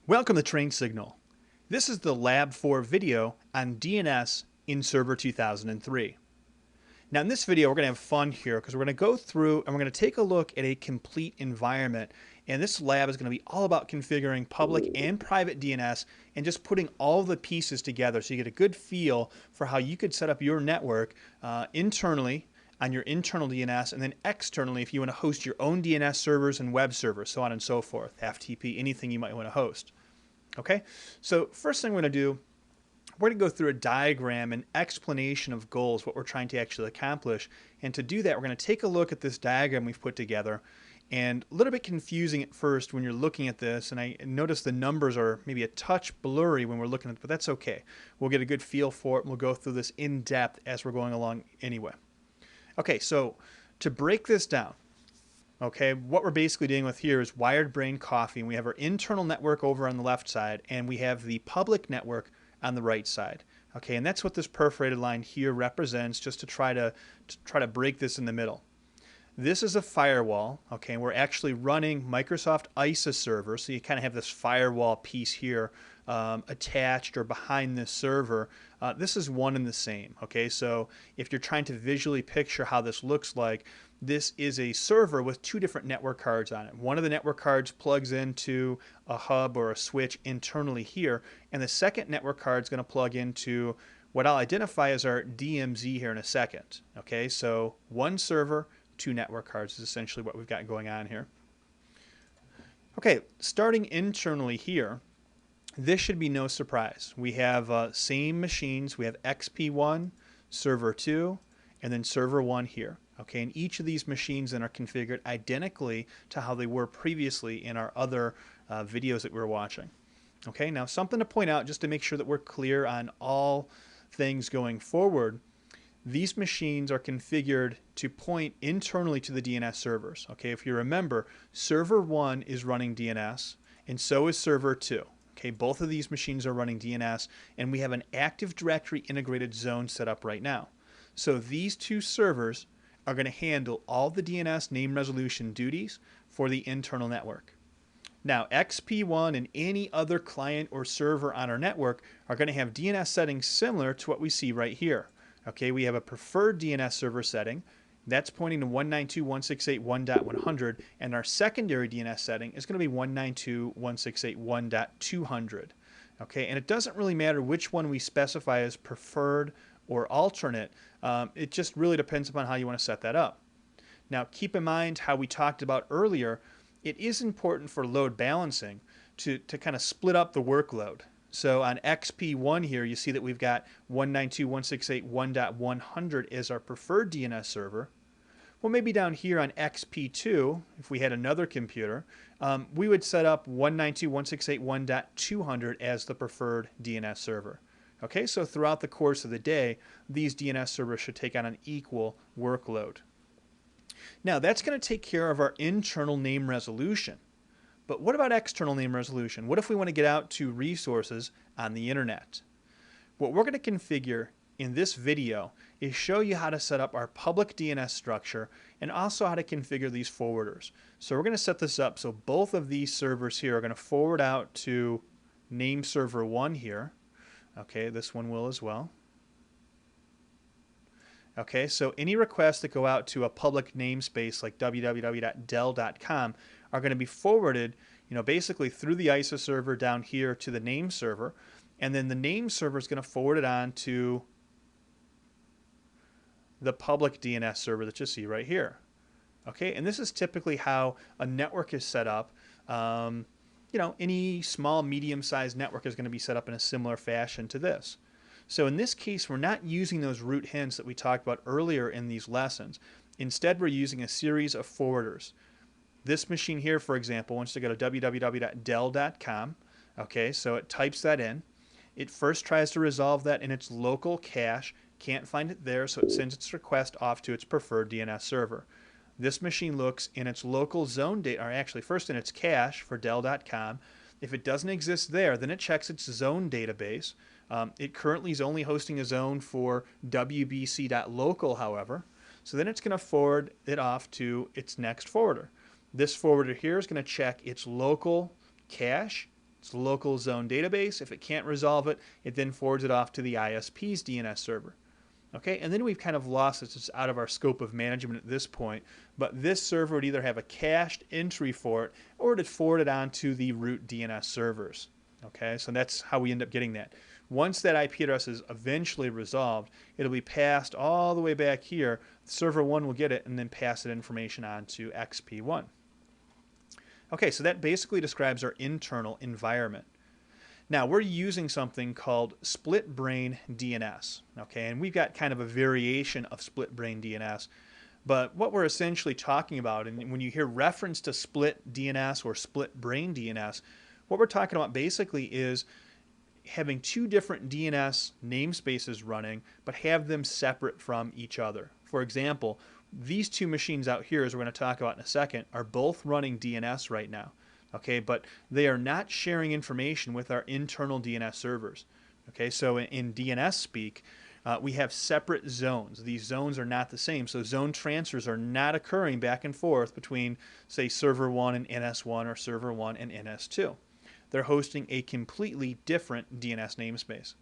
Welcome to Train Signal. This is the Lab 4 video on DNS in Server 2003. Now in this video we're going to have fun here because we're going to go through and we're going to take a look at a complete environment, and this lab is going to be all about configuring public and private DNS and just putting all the pieces together so you get a good feel for how you could set up your network internally on your internal DNS, and then externally if you want to host your own DNS servers and web servers, so on and so forth, FTP, anything you might want to host. Okay, so first thing we're going to do, we're going to go through a diagram and explanation of goals, what we're trying to actually accomplish. And to do that, we're going to take a look at this diagram we've put together. And a little bit confusing at first when you're looking at this, and I notice the numbers are maybe a touch blurry when we're looking at it, but that's okay. We'll get a good feel for it, and we'll go through this in depth as we're going along anyway. Okay, so to break this down, okay, what we're basically dealing with here is wired brain coffee, and we have our internal network over on the left side, and we have the public network on the right side. Okay, and that's what this perforated line here represents, just to try to break this in the middle. This is a firewall, okay, and we're actually running Microsoft ISA server, so you kind of have this firewall piece here attached or behind this server. This is one and the same, okay, so if you're trying to visually picture how this looks like, this is a server with two different network cards on it. One of the network cards plugs into a hub or a switch internally here, and the second network card is going to plug into what I'll identify as our DMZ here in a second. Okay, so one server, two network cards is essentially what we've got going on here. Okay, starting internally here, this should be no surprise. We have same machines. We have XP1, server 2, and then server 1 here. Okay, and each of these machines then are configured identically to how they were previously in our other videos that we were watching. Okay, now something to point out just to make sure that we're clear on all things going forward. These machines are configured to point internally to the DNS servers. Okay, if you remember, server 1 is running DNS, and so is server 2. Okay, both of these machines are running DNS, and we have an Active Directory integrated zone set up right now. So these two servers are going to handle all the DNS name resolution duties for the internal network. Now, XP1 and any other client or server on our network are going to have DNS settings similar to what we see right here. Okay, we have a preferred DNS server setting. That's pointing to 192.168.1.100, and our secondary DNS setting is going to be 192.168.1.200. Okay, and it doesn't really matter which one we specify as preferred or alternate. It just really depends upon how you want to set that up. Now, keep in mind how we talked about earlier, it is important for load balancing to kind of split up the workload. So on XP1 here, you see that we've got 192.168.1.100 as our preferred DNS server. Well, maybe down here on XP2, if we had another computer, we would set up 192.168.1.200 as the preferred DNS server. Okay, so throughout the course of the day, these DNS servers should take on an equal workload. Now, that's going to take care of our internal name resolution. But what about external name resolution? What if we want to get out to resources on the internet? What we're going to configure in this video is show you how to set up our public DNS structure and also how to configure these forwarders. So we're going to set this up so both of these servers here are going to forward out to name server 1 here. Okay, this one will as well. Okay, so any requests that go out to a public namespace like www.dell.com are going to be forwarded, basically through the ISA server down here to the name server, and then the name server is going to forward it on to the public DNS server that you see right here. Okay, and this is typically how a network is set up. Any small, medium-sized network is going to be set up in a similar fashion to this. So in this case, we're not using those root hints that we talked about earlier in these lessons. Instead, we're using a series of forwarders. This machine here, for example, wants to go to www.dell.com. Okay, so it types that in. It first tries to resolve that in its local cache. Can't find it there, so it sends its request off to its preferred DNS server. This machine looks in its local zone data, or actually first in its cache for Dell.com. If it doesn't exist there, then it checks its zone database. It currently is only hosting a zone for wbc.local, however. So then it's going to forward it off to its next forwarder. This forwarder here is going to check its local cache It's a local zone database. If it can't resolve it, it then forwards it off to the ISP's DNS server. Okay, and then we've kind of lost it. It's out of our scope of management at this point, but this server would either have a cached entry for it or it'd forward it on to the root DNS servers. Okay, so that's how we end up getting that. Once that IP address is eventually resolved, it'll be passed all the way back here. Server 1 will get it and then pass that information on to XP1. Okay, so that basically describes our internal environment. Now, we're using something called split brain DNS, okay, and we've got kind of a variation of split brain DNS, but what we're essentially talking about, and when you hear reference to split DNS or split brain DNS, what we're talking about basically is having two different DNS namespaces running, but have them separate from each other. For example, these two machines out here, as we're going to talk about in a second, are both running DNS right now. Okay, but they are not sharing information with our internal DNS servers. Okay, so in DNS speak, we have separate zones. These zones are not the same, so zone transfers are not occurring back and forth between, say, server 1 and NS1 or server 1 and NS2. They're hosting a completely different DNS namespace.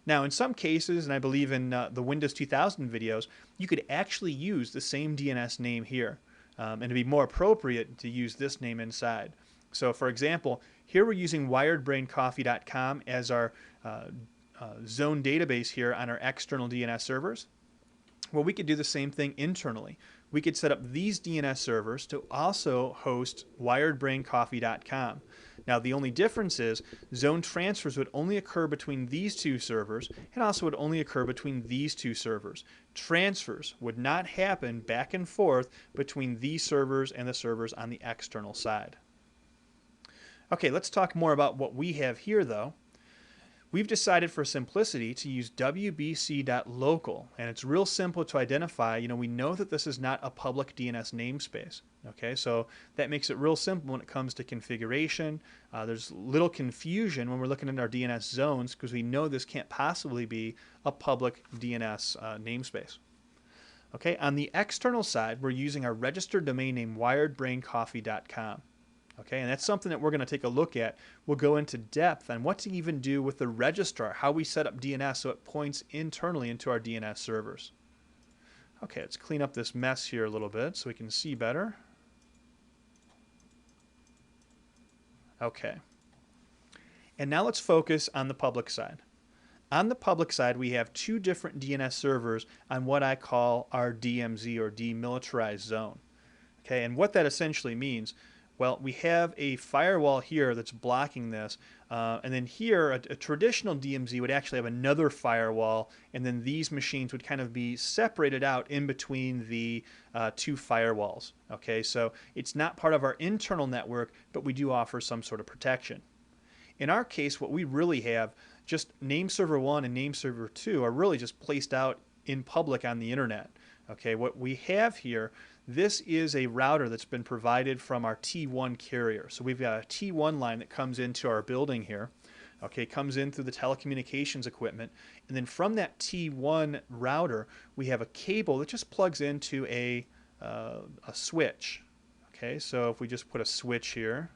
Now, in some cases, and I believe in the Windows 2000 videos, you could actually use the same DNS name here, and it'd be more appropriate to use this name inside. So, for example, here we're using wiredbraincoffee.com as our zone database here on our external DNS servers. Well, we could do the same thing internally. We could set up these DNS servers to also host wiredbraincoffee.com. Now, the only difference is zone transfers would only occur between these two servers and also would only occur between these two servers. Transfers would not happen back and forth between these servers and the servers on the external side. Okay, let's talk more about what we have here, though. We've decided for simplicity to use wbc.local, and it's real simple to identify. We know that this is not a public DNS namespace. Okay, so that makes it real simple when it comes to configuration. There's little confusion when we're looking at our DNS zones because we know this can't possibly be a public DNS namespace. Okay, on the external side, we're using our registered domain name wiredbraincoffee.com. Okay, and that's something that we're going to take a look at. We'll go into depth on what to even do with the registrar, how we set up DNS so it points internally into our DNS servers. Okay, let's clean up this mess here a little bit so we can see better. Okay, and now let's focus on the public side. On the public side, we have two different DNS servers on what I call our DMZ or demilitarized zone. Okay, and what that essentially means, well, we have a firewall here that's blocking this, and then here a traditional DMZ would actually have another firewall, and then these machines would kind of be separated out in between the two firewalls. Okay, so it's not part of our internal network, but we do offer some sort of protection. In our case, what we really have, just name server 1 and name server 2 are really just placed out in public on the internet. Okay, what we have here, this is a router that's been provided from our T1 carrier. So we've got a T1 line that comes into our building here. Okay, comes in through the telecommunications equipment. And then from that T1 router, we have a cable that just plugs into a switch. Okay, so if we just put a switch here,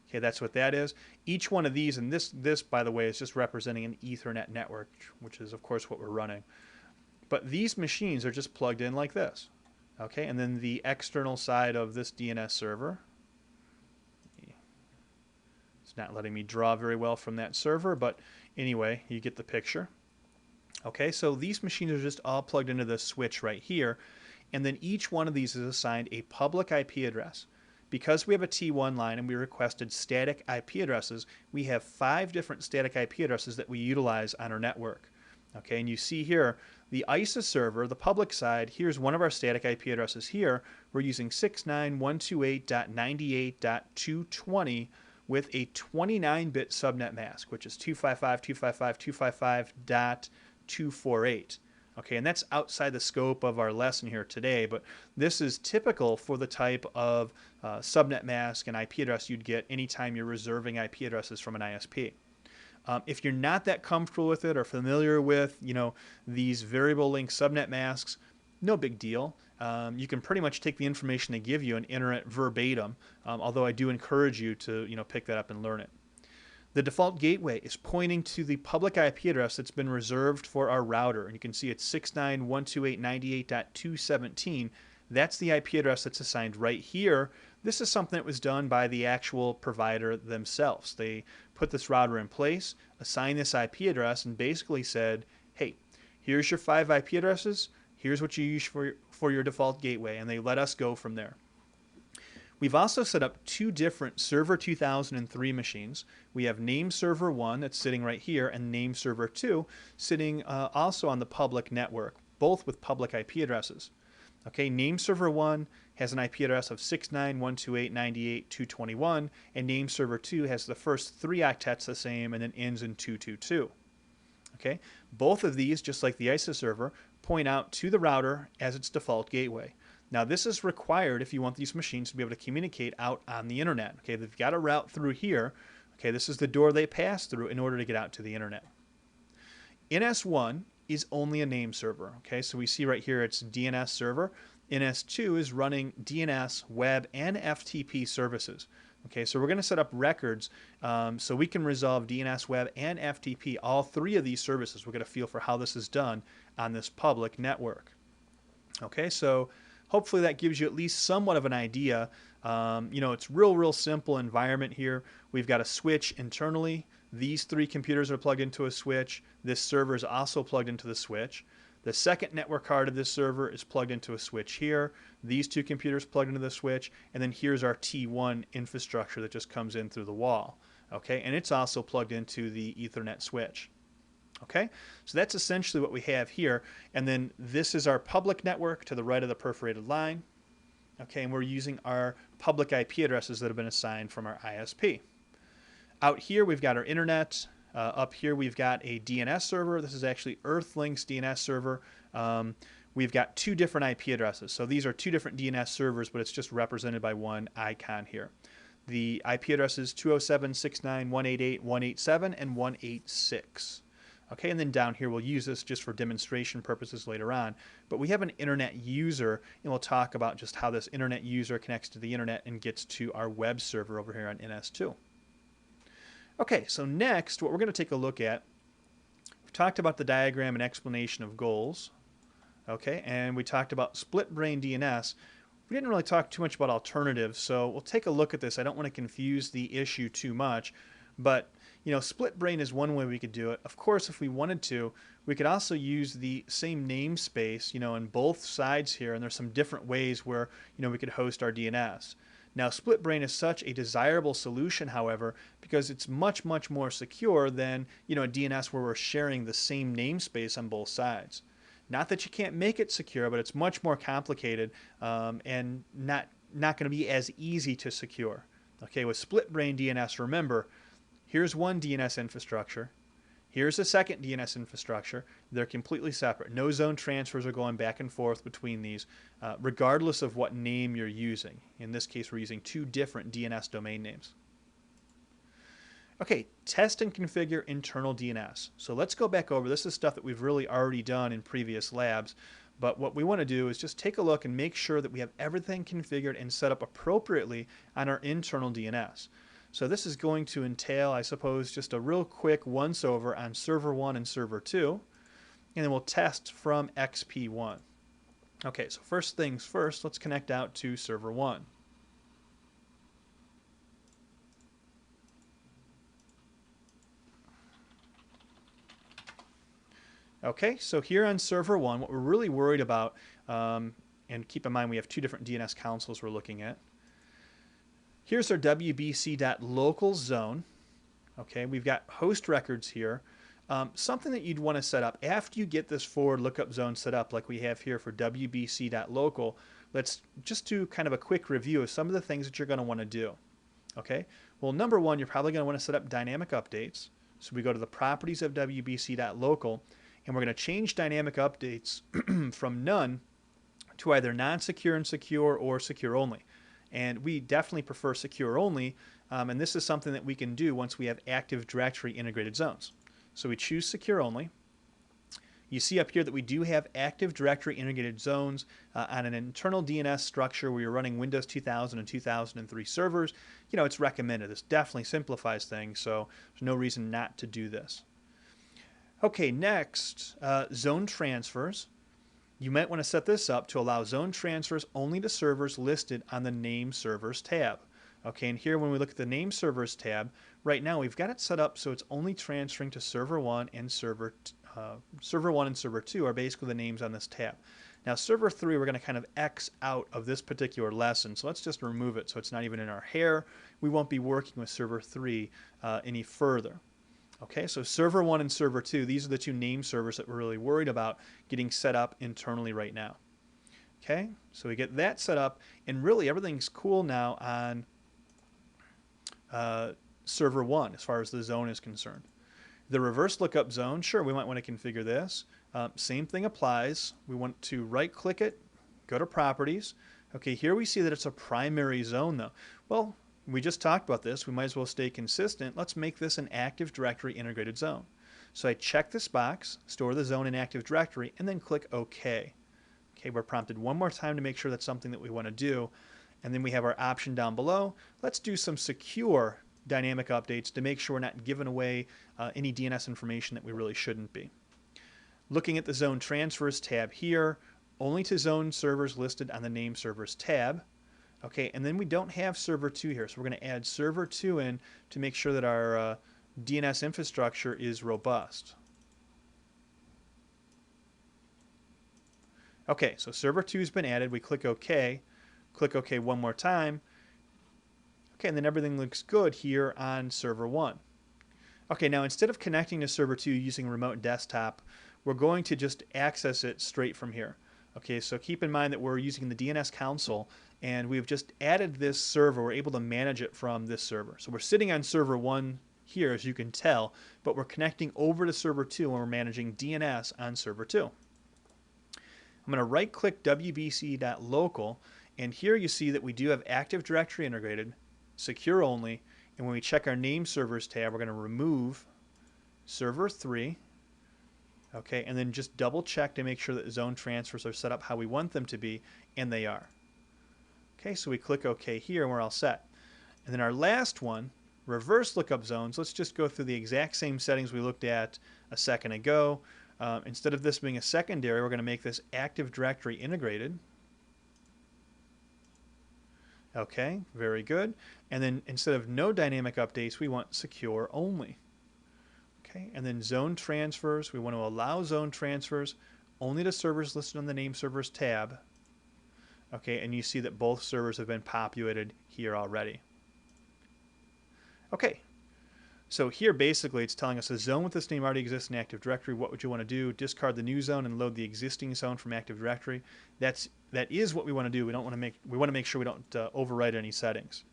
okay, that's what that is. Each one of these, and this by the way, is just representing an Ethernet network, which is of course what we're running. But these machines are just plugged in like this. Okay, and then the external side of this DNS server, it's not letting me draw very well from that server, but anyway, you get the picture. Okay, so these machines are just all plugged into this switch right here, and then each one of these is assigned a public IP address. Because we have a T1 line and we requested static IP addresses, we have 5 different static IP addresses that we utilize on our network. Okay, and you see here the ISA server, the public side, here's one of our static IP addresses here. We're using 69.128.98.220 with a 29-bit subnet mask, which is 255.255.255.248. Okay, and that's outside the scope of our lesson here today, but this is typical for the type of subnet mask and IP address you'd get anytime you're reserving IP addresses from an ISP. If you're not that comfortable with it or familiar with, these variable link subnet masks, no big deal. you can pretty much take the information they give you and enter it verbatim, although I do encourage you to pick that up and learn it. The default gateway is pointing to the public IP address that's been reserved for our router, and you can see it's 69.128.98.217. That's the IP address that's assigned right here. This is something that was done by the actual provider themselves. They put this router in place, assigned this IP address, and basically said, hey, here's your 5 IP addresses, here's what you use for your default gateway, and they let us go from there. We've also set up 2 different Server 2003 machines. We have Name Server 1 that's sitting right here, and Name Server 2 sitting also on the public network, both with public IP addresses. Okay, Name Server 1 has an IP address of 69.128.98.221, and Name Server 2 has the first 3 octets the same and then ends in 222. Okay, both of these, just like the ISA server, point out to the router as its default gateway. Now this is required if you want these machines to be able to communicate out on the internet. Okay, they've got a route through here. Okay, this is the door they pass through in order to get out to the internet. NS1 is only a name server. Okay, so we see right here it's DNS server. NS2 is running DNS, web, and FTP services. Okay, so we're going to set up records so we can resolve DNS, web, and FTP. All 3 of these services. We're going to feel for how this is done on this public network. Okay, so hopefully that gives you at least somewhat of an idea. It's real simple environment here. We've got a switch internally. These 3 computers are plugged into a switch. This server is also plugged into the switch. The second network card of this server is plugged into a switch here. These 2 computers plugged into the switch. And then here's our T1 infrastructure that just comes in through the wall. Okay, and it's also plugged into the Ethernet switch. Okay, so that's essentially what we have here. And then this is our public network to the right of the perforated line. Okay, and we're using our public IP addresses that have been assigned from our ISP. Out here we've got our internet. Up here we've got a DNS server. This is actually Earthlink's DNS server. We've got 2 different IP addresses. So these are 2 different DNS servers, but it's just represented by one icon here. The IP addresses 207.69.188.187 and 186. Okay, and then down here we'll use this just for demonstration purposes later on. But we have an internet user, and we'll talk about just how this internet user connects to the internet and gets to our web server over here on NS2. Okay, so next what we're going to take a look at, we've talked about the diagram and explanation of goals. Okay, and we talked about split brain DNS. We didn't really talk too much about alternatives, so we'll take a look at this. I don't want to confuse the issue too much, but split brain is one way we could do it. Of course, if we wanted to, we could also use the same namespace, in both sides here, and there's some different ways where, we could host our DNS. Now, split brain is such a desirable solution, however, because it's much more secure than, a DNS where we're sharing the same namespace on both sides. Not that you can't make it secure, but it's much more complicated and not going to be as easy to secure. Okay, with split brain DNS, remember, here's one DNS infrastructure. Here's a second DNS infrastructure. They're completely separate. No zone transfers are going back and forth between these, regardless of what name you're using. In this case, we're using 2 different DNS domain names. Okay, test and configure internal DNS. So let's go back over. This is stuff that we've really already done in previous labs. But what we want to do is just take a look and make sure that we have everything configured and set up appropriately on our internal DNS. So this is going to entail, I suppose, just a real quick once-over on Server 1 and Server 2. And then we'll test from XP1. Okay, so first things first, let's connect out to Server 1. Okay, so here on Server 1, what we're really worried about, and keep in mind we have 2 different DNS consoles we're looking at. Here's our wbc.local zone. Okay, we've got host records here. Something that you'd want to set up after you get this forward lookup zone set up like we have here for wbc.local. Let's just do kind of a quick review of some of the things that you're going to want to do. Okay, well, number 1, you're probably going to want to set up dynamic updates. So we go to the properties of wbc.local, and we're going to change dynamic updates from none to either non-secure and secure or secure only. And we definitely prefer secure only, and this is something that we can do once we have Active Directory integrated zones. So we choose secure only. You see up here that we do have Active Directory integrated zones on an internal DNS structure where you're running Windows 2000 and 2003 servers. You know, it's recommended. This definitely simplifies things, so there's no reason not to do this. Okay, next, zone transfers. You might want to set this up to allow zone transfers only to servers listed on the Name Servers tab. Okay, and here when we look at the Name Servers tab, right now we've got it set up so it's only transferring to Server 1 and Server 1 and Server 2 are basically the names on this tab. Now Server 3 we're going to kind of X out of this particular lesson, so let's just remove it so it's not even in our hair. We won't be working with Server 3 any further. Okay, so Server 1 and Server 2, these are the two name servers that we're really worried about getting set up internally right now. Okay, so we get that set up, and really everything's cool now on Server 1 as far as the zone is concerned. The reverse lookup zone, sure, we might want to configure this. Same thing applies. We want to right click it, go to properties. Okay, here we see that it's a primary zone though. Well, we just talked about this. We might as well stay consistent. Let's make this an Active Directory integrated zone. So I check this box, store the zone in Active Directory, and then click OK. Okay, we're prompted one more time to make sure that's something that we want to do. And then we have our option down below. Let's do some secure dynamic updates to make sure we're not giving away any DNS information that we really shouldn't be. Looking at the Zone Transfers tab here, only to zone servers listed on the Name Servers tab. Okay, and then we don't have Server 2 here, so we're going to add Server 2 in to make sure that our DNS infrastructure is robust. Okay, so Server 2 has been added. We click OK. Click OK one more time. Okay, and then everything looks good here on Server 1. Okay, now instead of connecting to Server 2 using remote desktop, we're going to just access it straight from here. Okay, so keep in mind that we're using the DNS console, and we've just added this server. We're able to manage it from this server. So we're sitting on Server 1 here, as you can tell, but we're connecting over to Server 2 and we're managing DNS on Server 2. I'm going to right-click wbc.local, and here you see that we do have Active Directory integrated, secure only, and when we check our Name Servers tab, we're going to remove Server 3. Okay, and then just double check to make sure that zone transfers are set up how we want them to be, and they are. Okay, so we click OK here and we're all set. And then our last one, reverse lookup zones, let's just go through the exact same settings we looked at a second ago. Instead of this being a secondary, we're going to make this Active Directory integrated. Okay, very good. And then instead of no dynamic updates, we want secure only. Okay, and then zone transfers, we want to allow zone transfers only to servers listed on the Name Servers tab. Okay, and you see that both servers have been populated here already. Okay, so here basically it's telling us a zone with this name already exists in Active Directory. What would you want to do? Discard the new zone and load the existing zone from Active Directory. That is what we want to do. We want to make sure we don't overwrite any settings.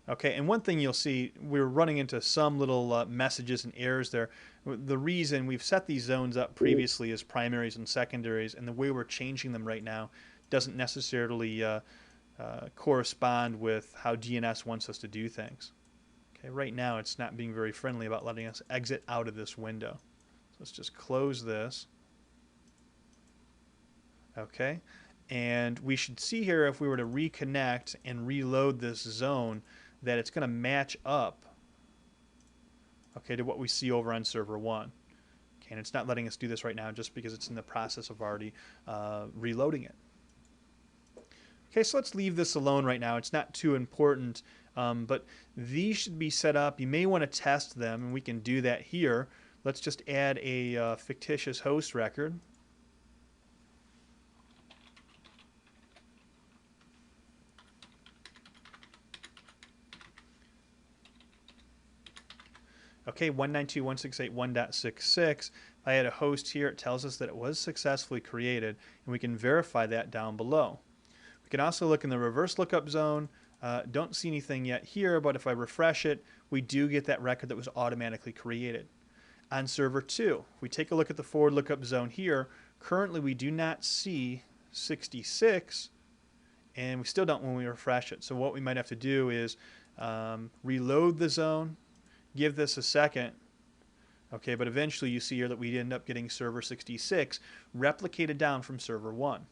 Okay, and one thing you'll see, we're running into some little messages and errors there. The reason we've set these zones up previously as primaries and secondaries, and the way we're changing them right now doesn't necessarily correspond with how DNS wants us to do things. Okay, right now it's not being very friendly about letting us exit out of this window. So let's just close this. Okay, and we should see here if we were to reconnect and reload this zone that it's going to match up, okay, to what we see over on Server 1. Okay, and it's not letting us do this right now just because it's in the process of already reloading it. Okay, so let's leave this alone right now. It's not too important, but these should be set up. You may want to test them, and we can do that here. Let's just add a fictitious host record. Okay, 192.168.1.66. If I had a host here, it tells us that it was successfully created, and we can verify that down below. We can also look in the reverse lookup zone. Don't see anything yet here, but if I refresh it, we do get that record that was automatically created. On Server 2, if we take a look at the forward lookup zone here, currently we do not see 66, and we still don't when we refresh it. So what we might have to do is reload the zone, give this a second. Okay, but eventually you see here that we end up getting server 66 replicated down from server 1.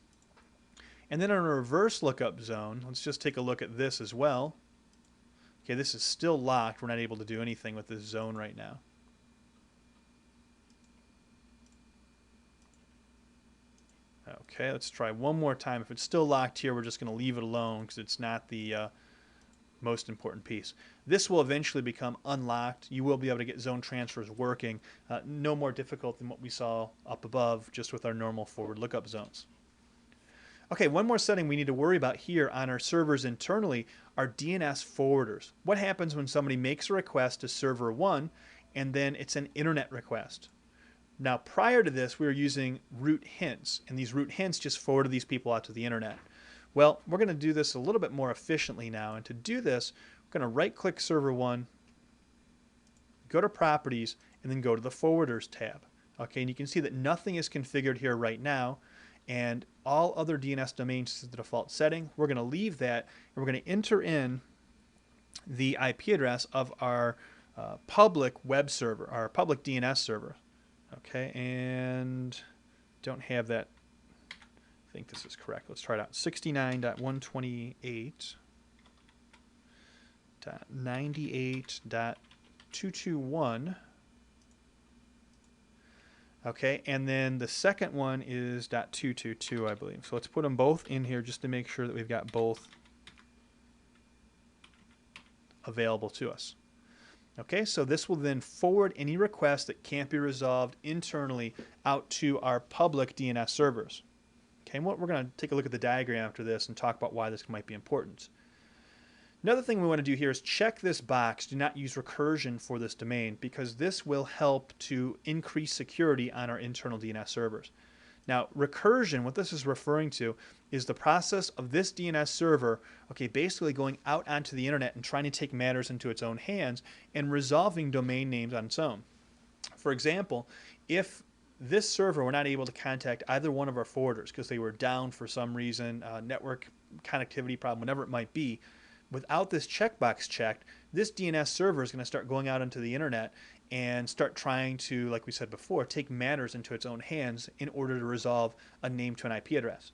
And then on a reverse lookup zone, let's just take a look at this as well. Okay, this is still locked. We're not able to do anything with this zone right now. Okay, let's try one more time. If it's still locked here, we're just going to leave it alone because it's not the most important piece. This will eventually become unlocked. You will be able to get zone transfers working. No more difficult than what we saw up above just with our normal forward lookup zones. Okay, one more setting we need to worry about here on our servers internally are DNS forwarders. What happens when somebody makes a request to server 1 and then it's an internet request? Now, prior to this, we were using root hints, and these root hints just forwarded these people out to the internet. Well, we're going to do this a little bit more efficiently now, and to do this, we're going to right-click server 1, go to Properties, and then go to the Forwarders tab. Okay, and you can see that nothing is configured here right now, and all other DNS domains is the default setting. We're going to leave that, and we're going to enter in the IP address of our public web server, our public DNS server. Okay, and don't have that. I think this is correct. Let's try it out. 69.128.98.221. Okay, and then the second one is .222, I believe. So let's put them both in here just to make sure that we've got both available to us. Okay, so this will then forward any request that can't be resolved internally out to our public DNS servers. Okay, and we're going to take a look at the diagram after this and talk about why this might be important. Another thing we want to do here is check this box, do not use recursion for this domain, because this will help to increase security on our internal DNS servers. Now, recursion, what this is referring to, is the process of this DNS server, okay, basically going out onto the internet and trying to take matters into its own hands and resolving domain names on its own. For example, if this server were not able to contact either one of our forwarders because they were down for some reason, network connectivity problem, whatever it might be, without this checkbox checked, this DNS server is going to start going out into the internet and start trying to, like we said before, take matters into its own hands in order to resolve a name to an IP address.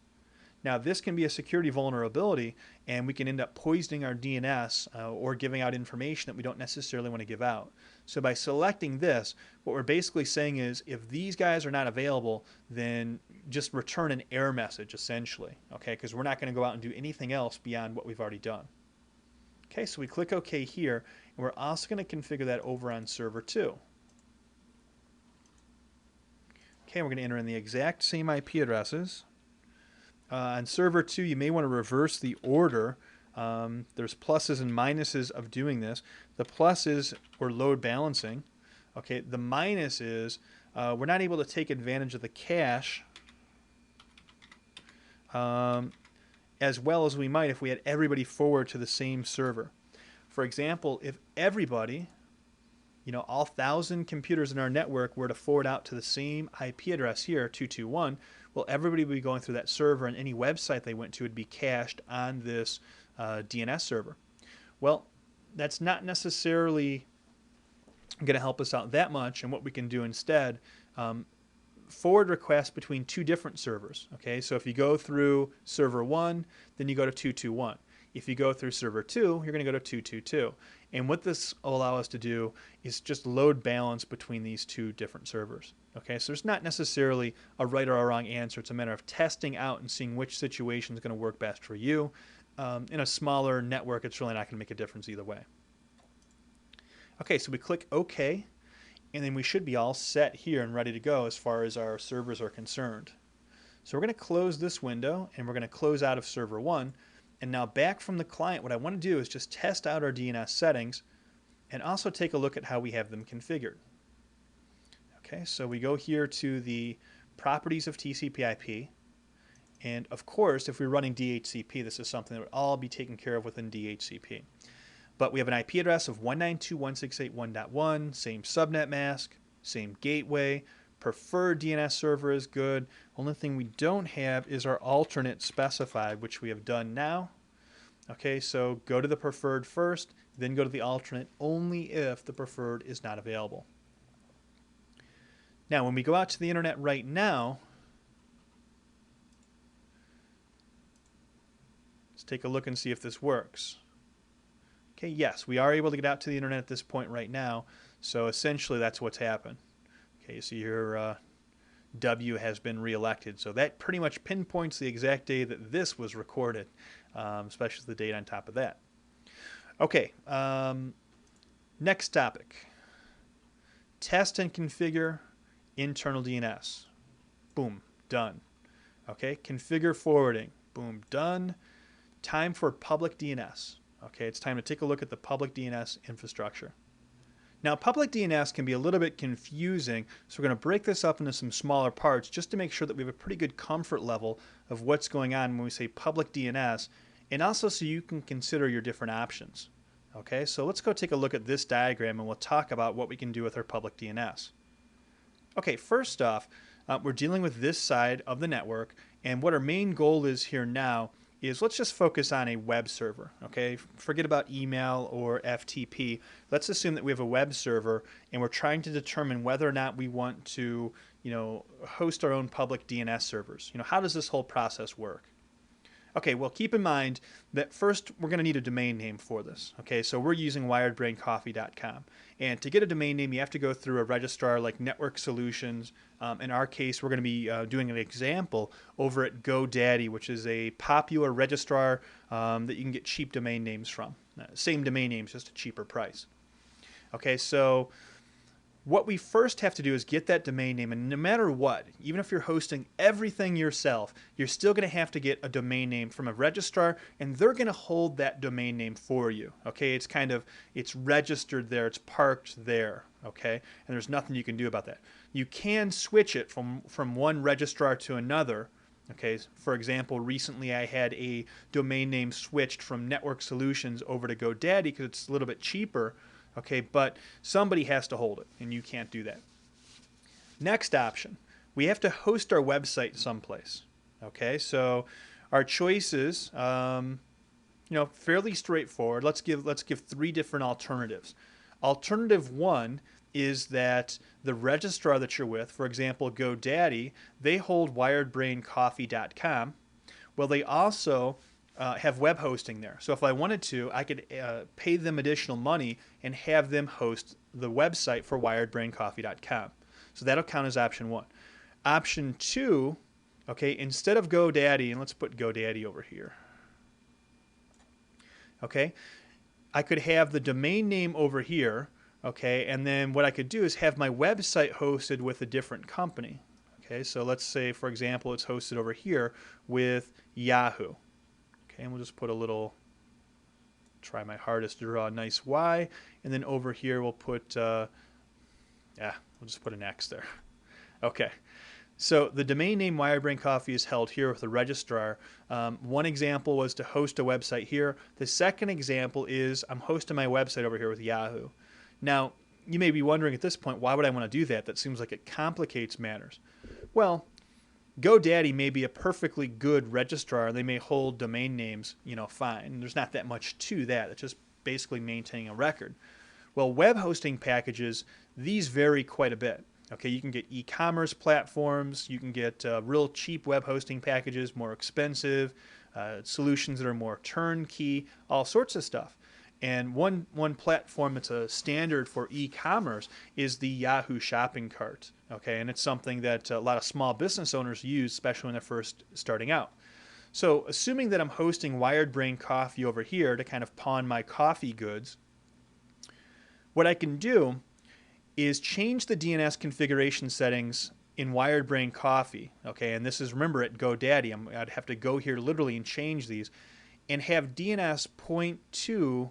Now, this can be a security vulnerability, and we can end up poisoning our DNS or giving out information that we don't necessarily want to give out. So by selecting this, what we're basically saying is if these guys are not available, then just return an error message, essentially, okay? Because we're not going to go out and do anything else beyond what we've already done. Okay, so we click OK here, and we're also going to configure that over on server 2. Okay, we're going to enter in the exact same IP addresses. On server 2, you may want to reverse the order. There's pluses and minuses of doing this. The plus is we're load balancing. Okay, the minus is we're not able to take advantage of the cache as well as we might if we had everybody forward to the same server. For example, if everybody, all 1,000 computers in our network were to forward out to the same IP address here, 221, well, everybody would be going through that server, and any website they went to would be cached on this DNS server. Well, that's not necessarily going to help us out that much, and what we can do instead, forward requests between two different servers. Okay, so if you go through server 1, then you go to 221. If you go through server 2, you're going to go to 222. And what this will allow us to do is just load balance between these two different servers. Okay, so there's not necessarily a right or a wrong answer. It's a matter of testing out and seeing which situation is going to work best for you. In a smaller network, it's really not going to make a difference either way. Okay, so we click OK, and then we should be all set here and ready to go as far as our servers are concerned. So we're going to close this window, and we're going to close out of server 1. And now back from the client, what I want to do is just test out our DNS settings and also take a look at how we have them configured. Okay, so we go here to the properties of TCP/IP. And of course, if we're running DHCP, this is something that would all be taken care of within DHCP. But we have an IP address of 192.168.1.1, same subnet mask, same gateway, preferred DNS server is good. Only thing we don't have is our alternate specified, which we have done now. Okay, so go to the preferred first, then go to the alternate only if the preferred is not available. Now, when we go out to the internet right now, let's take a look and see if this works. Okay, yes, we are able to get out to the internet at this point right now, so essentially that's what's happened. Okay, you see here W has been reelected, so that pretty much pinpoints the exact day that this was recorded, especially the date on top of that. Okay, next topic. Test and configure internal DNS. Boom, done. Okay, configure forwarding. Boom, done. Time for public DNS. Okay, it's time to take a look at the public DNS infrastructure. Now, public DNS can be a little bit confusing, so we're going to break this up into some smaller parts just to make sure that we have a pretty good comfort level of what's going on when we say public DNS, and also so you can consider your different options. Okay, so let's go take a look at this diagram and we'll talk about what we can do with our public DNS. Okay, first off, we're dealing with this side of the network, and what our main goal is here now is let's just focus on a web server. Okay, forget about email or FTP. Let's assume that we have a web server and we're trying to determine whether or not we want to, host our own public DNS servers. How does this whole process work? Okay, well, keep in mind that first we're going to need a domain name for this. Okay, so we're using wiredbraincoffee.com. And to get a domain name, you have to go through a registrar like Network Solutions. In our case, we're going to be doing an example over at GoDaddy, which is a popular registrar that you can get cheap domain names from. Same domain names, just a cheaper price. Okay, so what we first have to do is get that domain name, and no matter what, even if you're hosting everything yourself, you're still going to have to get a domain name from a registrar, and they're going to hold that domain name for you. Okay, it's registered there, it's parked there. Okay, and there's nothing you can do about that. You can switch it from one registrar to another. Okay, for example, recently I had a domain name switched from Network Solutions over to GoDaddy because it's a little bit cheaper. Okay, but somebody has to hold it, and you can't do that. Next option, we have to host our website someplace. Okay, so our choices, fairly straightforward. Let's give three different alternatives. Alternative one is that the registrar that you're with, for example, GoDaddy, they hold wiredbraincoffee.com. Well, they also have web hosting there. So if I wanted to, I could pay them additional money and have them host the website for wiredbraincoffee.com. So that'll count as option one. Option two, okay, instead of GoDaddy, and let's put GoDaddy over here. Okay, I could have the domain name over here, okay, and then what I could do is have my website hosted with a different company. Okay, so let's say, for example, it's hosted over here with Yahoo. Okay, and we'll just put try my hardest to draw a nice Y, and then over here we'll put, we'll just put an X there. Okay, so the domain name Wirebrain Coffee is held here with the registrar. One example was to host a website here. The second example is I'm hosting my website over here with Yahoo. Now, you may be wondering at this point, why would I want to do that? That seems like it complicates matters. Well, GoDaddy may be a perfectly good registrar. They may hold domain names, fine. There's not that much to that. It's just basically maintaining a record. Well, web hosting packages, these vary quite a bit. Okay, you can get e-commerce platforms. You can get real cheap web hosting packages, more expensive, solutions that are more turnkey, all sorts of stuff. And one platform that's a standard for e-commerce is the Yahoo shopping cart. Okay, and it's something that a lot of small business owners use, especially when they're first starting out. So assuming that I'm hosting Wired Brain Coffee over here to kind of pawn my coffee goods, what I can do is change the DNS configuration settings in Wired Brain Coffee. Okay, and this is, remember, at GoDaddy. I'd have to go here literally and change these and have DNS point to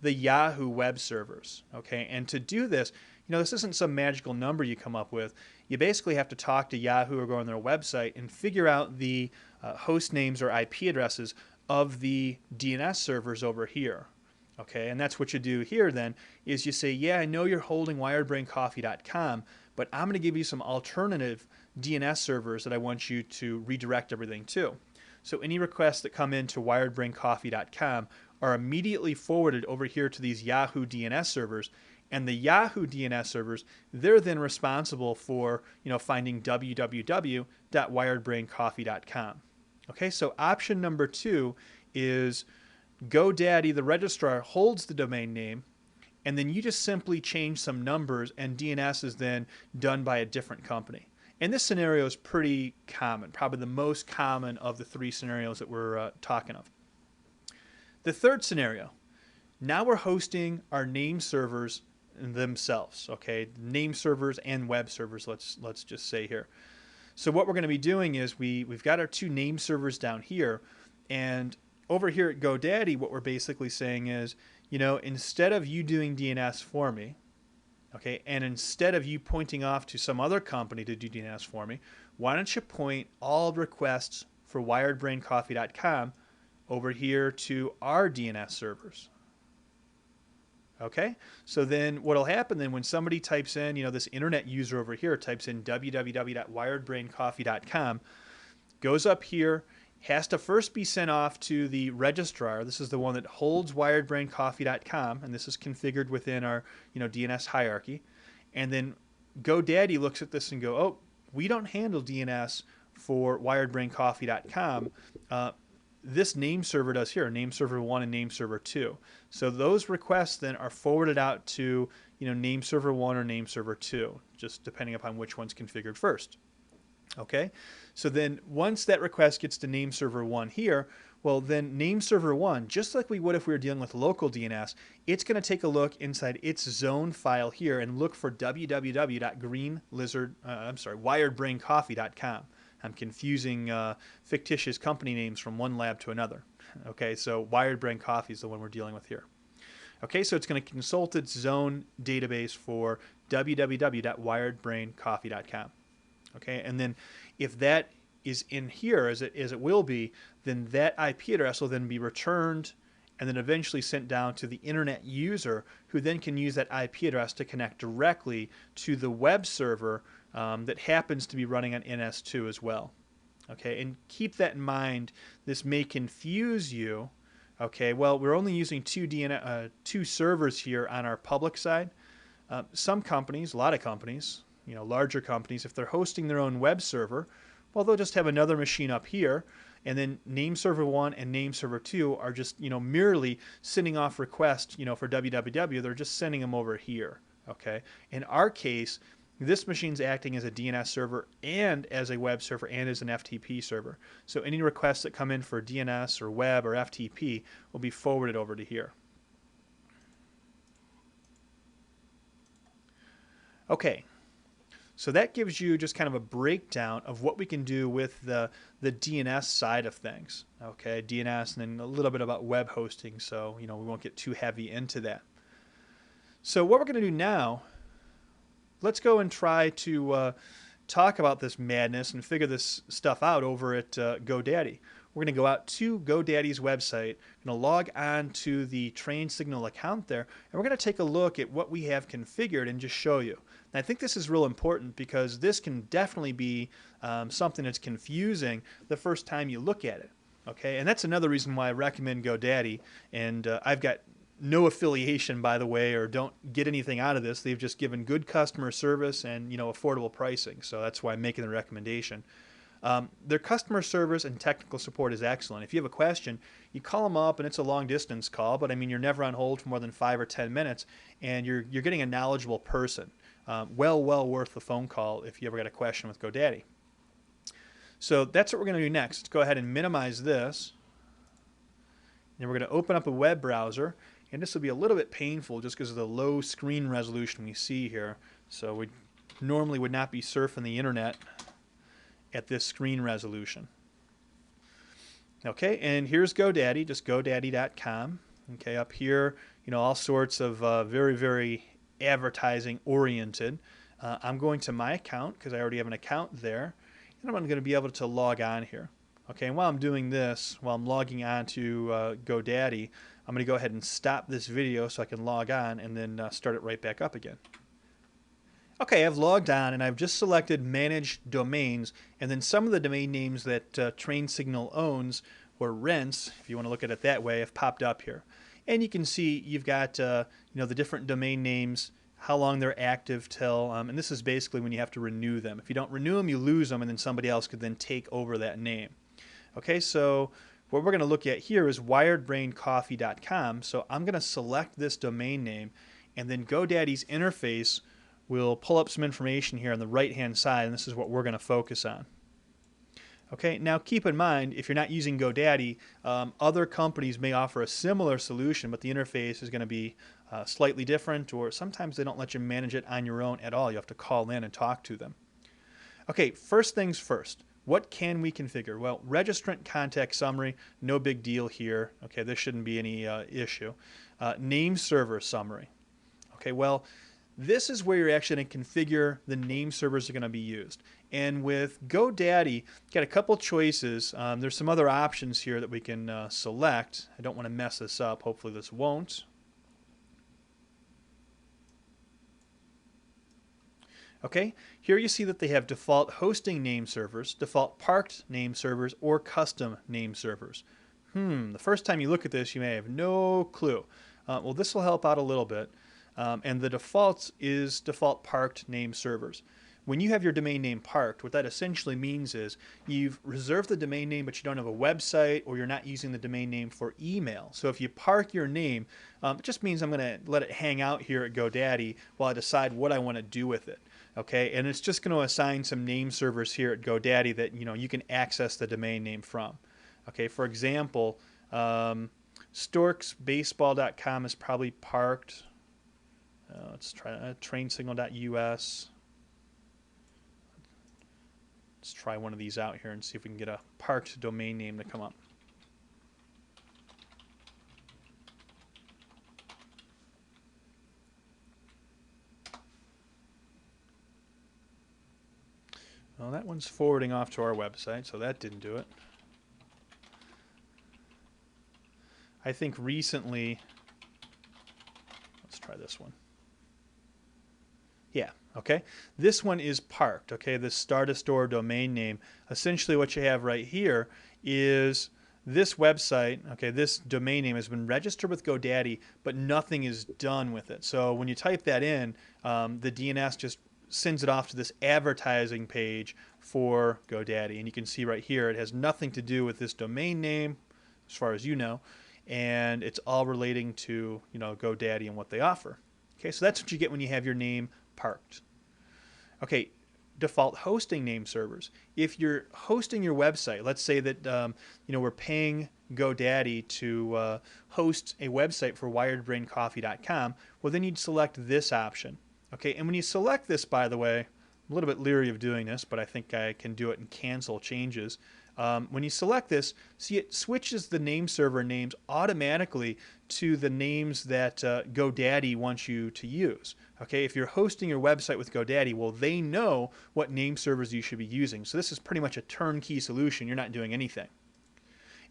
the Yahoo web servers. Okay, and to do this, this isn't some magical number you come up with. You basically have to talk to Yahoo or go on their website and figure out the host names or IP addresses of the DNS servers over here. Okay, and that's what you do here then, is you say, yeah, I know you're holding wiredbraincoffee.com, but I'm going to give you some alternative DNS servers that I want you to redirect everything to. So any requests that come into wiredbraincoffee.com are immediately forwarded over here to these Yahoo DNS servers. And the Yahoo DNS servers, they're then responsible for, finding www.wiredbraincoffee.com. Okay, so option number 2 is GoDaddy, the registrar, holds the domain name, and then you just simply change some numbers, and DNS is then done by a different company. And this scenario is pretty common, probably the most common of the 3 scenarios that we're talking of. The third scenario, now we're hosting our name servers themselves, okay? Name servers and web servers, let's just say here. So what we're going to be doing is we've got our 2 name servers down here, and over here at GoDaddy, what we're basically saying is, instead of you doing DNS for me, okay, and instead of you pointing off to some other company to do DNS for me, why don't you point all requests for wiredbraincoffee.com over here to our DNS servers? Okay, so then what'll happen then when somebody types in, this internet user over here types in www.wiredbraincoffee.com, goes up here, has to first be sent off to the registrar. This is the one that holds wiredbraincoffee.com, and this is configured within our DNS hierarchy. And then GoDaddy looks at this and go, oh, we don't handle DNS for wiredbraincoffee.com. This name server does here, name server 1 and name server 2. So those requests then are forwarded out to name server 1 or name server 2, just depending upon which one's configured first. Okay, so then once that request gets to name server 1 here, well then name server 1, just like we would if we were dealing with local DNS, it's going to take a look inside its zone file here and look for wiredbraincoffee.com. I'm confusing fictitious company names from one lab to another. Okay, so Wired Brain Coffee is the one we're dealing with here. Okay, so it's going to consult its zone database for www.wiredbraincoffee.com. Okay, and then if that is in here, as it will be, then that IP address will then be returned and then eventually sent down to the internet user, who then can use that IP address to connect directly to the web server that happens to be running on NS2 as well. Okay, and keep that in mind. This may confuse you. Okay, well, we're only using 2 servers here on our public side. Some companies, a lot of companies, larger companies, if they're hosting their own web server, well, they'll just have another machine up here, and then name server 1 and name server 2 are just, merely sending off requests, for www. They're just sending them over here. Okay, in our case, this machine's acting as a DNS server and as a web server and as an FTP server. So any requests that come in for DNS or web or FTP will be forwarded over to here. Okay, so that gives you just kind of a breakdown of what we can do with the DNS side of things. Okay, DNS, and then a little bit about web hosting, so we won't get too heavy into that. So what we're going to do now, let's go and try to talk about this madness and figure this stuff out over at GoDaddy. We're going to go out to GoDaddy's website, going to log on to the Train Signal account there, and we're going to take a look at what we have configured and just show you. And I think this is real important because this can definitely be something that's confusing the first time you look at it. Okay, and that's another reason why I recommend GoDaddy, and I've got no affiliation, by the way, or don't get anything out of this. They've just given good customer service and affordable pricing, so that's why I'm making the recommendation. Their customer service and technical support is excellent. If you have a question, you call them up, and it's a long distance call, but I mean, you're never on hold for more than 5 or 10 minutes, and you're getting a knowledgeable person. Well worth the phone call if you ever got a question with GoDaddy. So that's what we're going to do next. Let's go ahead and minimize this. Then we're going to open up a web browser. And this will be a little bit painful just because of the low screen resolution we see here. So we normally would not be surfing the internet at this screen resolution. Okay, and here's GoDaddy, just GoDaddy.com. Okay, up here, all sorts of very advertising oriented. I'm going to my account because I already have an account there, and I'm going to be able to log on here. Okay, and while I'm doing this, while I'm logging on to GoDaddy, I'm going to go ahead and stop this video so I can log on and then start it right back up again. Okay, I've logged on and I've just selected Manage Domains, and then some of the domain names that Train Signal owns or rents, if you want to look at it that way, have popped up here. And you can see you've got the different domain names, how long they're active till, and this is basically when you have to renew them. If you don't renew them, you lose them, and then somebody else could then take over that name. Okay, so what we're going to look at here is wiredbraincoffee.com. So I'm going to select this domain name, and then GoDaddy's interface will pull up some information here on the right-hand side, and this is what we're going to focus on. Okay, now keep in mind, if you're not using GoDaddy, other companies may offer a similar solution, but the interface is going to be slightly different, or sometimes they don't let you manage it on your own at all. You have to call in and talk to them. Okay, first things first. What can we configure? Well, registrant contact summary, no big deal here. Okay, this shouldn't be any issue. Name server summary. Okay, well, this is where you're actually going to configure the name servers that are going to be used. And with GoDaddy, got a couple choices. There's some other options here that we can select. I don't want to mess this up. Hopefully this won't. Okay, here you see that they have default hosting name servers, default parked name servers, or custom name servers. The first time you look at this, you may have no clue. Well, this will help out a little bit. And the default is default parked name servers. When you have your domain name parked, what that essentially means is you've reserved the domain name, but you don't have a website, or you're not using the domain name for email. So if you park your name, it just means I'm going to let it hang out here at GoDaddy while I decide what I want to do with it. Okay, and it's just going to assign some name servers here at GoDaddy that you can access the domain name from. Okay, for example, storksbaseball.com is probably parked. Let's try trainsignal.us. Let's try one of these out here and see if we can get a parked domain name to come up. Well, that one's forwarding off to our website, so that didn't do it. I think recently, let's try this one. Yeah, okay. This one is parked, okay, this Start-a-Store domain name. Essentially what you have right here is this website, okay, this domain name has been registered with GoDaddy, but nothing is done with it. So when you type that in, the DNS just sends it off to this advertising page for GoDaddy. And you can see right here, it has nothing to do with this domain name, as far as you know, and it's all relating to GoDaddy and what they offer. Okay, so that's what you get when you have your name parked. Okay, default hosting name servers. If you're hosting your website, let's say that we're paying GoDaddy to host a website for wiredbraincoffee.com, well then you'd select this option. Okay, and when you select this, by the way, I'm a little bit leery of doing this, but I think I can do it and cancel changes. When you select this, see it switches the name server names automatically to the names that GoDaddy wants you to use. Okay, if you're hosting your website with GoDaddy, well, they know what name servers you should be using. So this is pretty much a turnkey solution. You're not doing anything.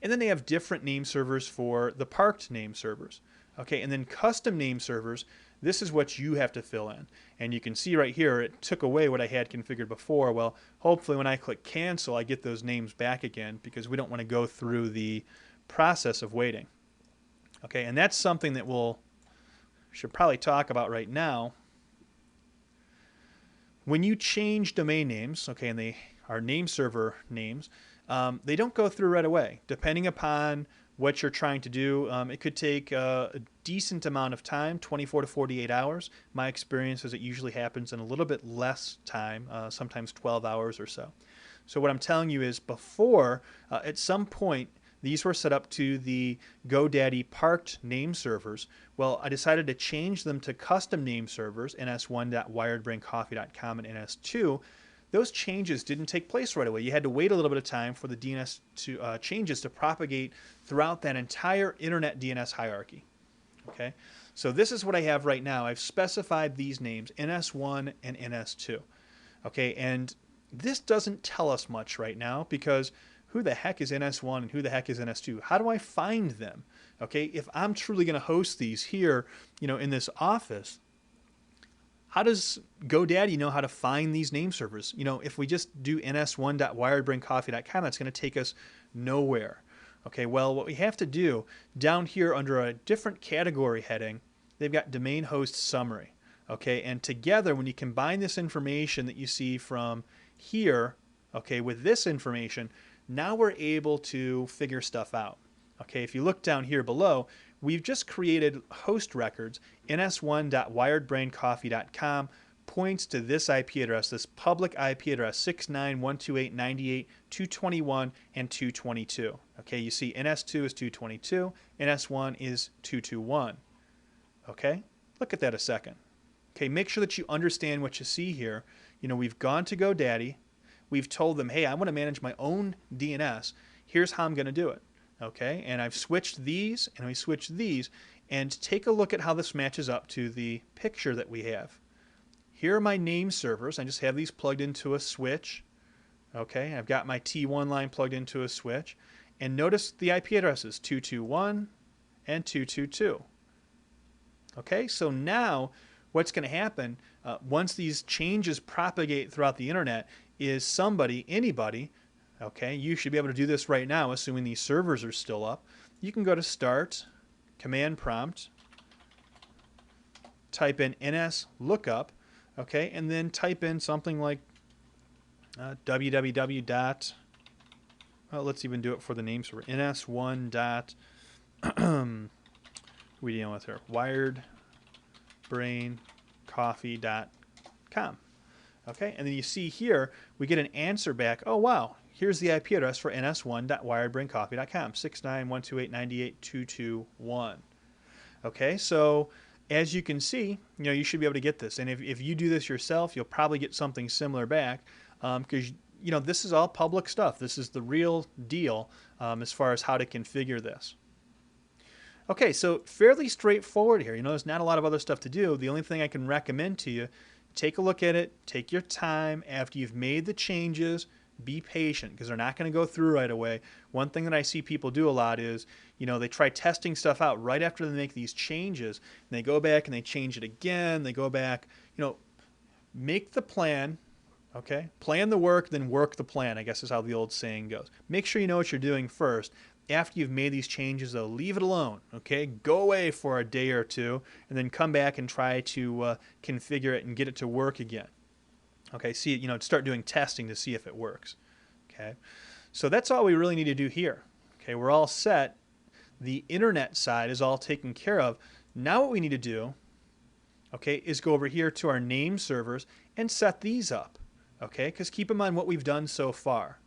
And then they have different name servers for the parked name servers. Okay, and then custom name servers, this is what you have to fill in. And you can see right here, it took away what I had configured before. Well, hopefully when I click cancel, I get those names back again, because we don't want to go through the process of waiting. Okay, and that's something that we should probably talk about right now. When you change domain names, okay, and they are name server names, they don't go through right away. Depending upon what you're trying to do, it could take a decent amount of time, 24 to 48 hours. My experience is it usually happens in a little bit less time, sometimes 12 hours or so. So what I'm telling you is before, at some point, these were set up to the GoDaddy parked name servers. Well, I decided to change them to custom name servers, ns1.wiredbraincoffee.com and ns2. Those changes didn't take place right away. You had to wait a little bit of time for the DNS changes to propagate throughout that entire internet DNS hierarchy. Okay, so this is what I have right now. I've specified these names, NS1 and NS2. Okay, and this doesn't tell us much right now, because who the heck is NS1 and who the heck is NS2? How do I find them? Okay, if I'm truly going to host these here, in this office, how does GoDaddy know how to find these name servers? If we just do ns1.wiredbraincoffee.com, that's going to take us nowhere. Okay, well, what we have to do down here under a different category heading, they've got domain host summary. Okay, and together when you combine this information that you see from here, okay, with this information, now we're able to figure stuff out. Okay, if you look down here below, we've just created host records. ns1.wiredbraincoffee.com points to this IP address, this public IP address, 69.128.98.221 and 222. Okay, you see ns2 is 222, ns1 is 221. Okay, look at that a second. Okay, make sure that you understand what you see here. You know, we've gone to GoDaddy. We've told them, hey, I want to manage my own DNS. Here's how I'm going to do it. Okay, and I've switched these and we switched these, and take a look at how this matches up to the picture that we have. Here are my name servers. I just have these plugged into a switch. Okay, I've got my T1 line plugged into a switch, and notice the IP addresses 221 and 222. Okay, so now what's going to happen once these changes propagate throughout the internet is somebody, anybody, okay, you should be able to do this right now, assuming these servers are still up. You can go to Start, Command Prompt, type in ns lookup, okay, and then type in something like www dot, well, let's even do it for the name server, ns1 dot, who are we dealing with here? wiredbraincoffee.com. Okay, and then you see here, we get an answer back. Oh, wow, here's the IP address for ns1.wiredbraincoffee.com, 69.128.98.221. Okay, so as you can see, you know, you should be able to get this. And if you do this yourself, you'll probably get something similar back because, you know, this is all public stuff. This is the real deal as far as how to configure this. Okay, so fairly straightforward here. You know, there's not a lot of other stuff to do. The only thing I can recommend to you, take a look at it, take your time. After you've made the changes, be patient because they're not going to go through right away. One thing that I see people do a lot is, you know, they try testing stuff out right after they make these changes, and they go back and they change it again. They go back, you know, make the plan, okay? Plan the work, then work the plan, I guess is how the old saying goes. Make sure you know what you're doing first. After you've made these changes, though, leave it alone, okay? Go away for a day or two, and then come back and try to configure it and get it to work again. Okay, see, you know, start doing testing to see if it works. Okay, so that's all we really need to do here. Okay, we're all set. The internet side is all taken care of. Now what we need to do, okay, is go over here to our name servers and set these up. Okay, because keep in mind what we've done so far.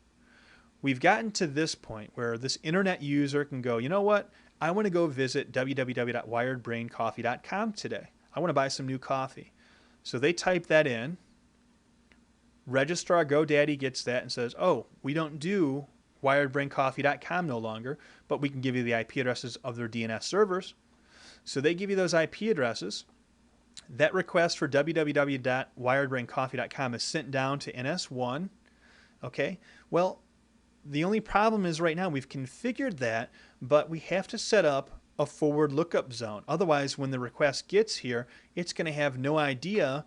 We've gotten to this point where this internet user can go, you know what? I want to go visit www.wiredbraincoffee.com today. I want to buy some new coffee. So they type that in. Registrar GoDaddy gets that and says, oh, we don't do wiredbraincoffee.com no longer, but we can give you the IP addresses of their DNS servers. So they give you those IP addresses. That request for www.wiredbraincoffee.com is sent down to NS1. Okay, well, the only problem is right now we've configured that, but we have to set up a forward lookup zone. Otherwise, when the request gets here, it's going to have no idea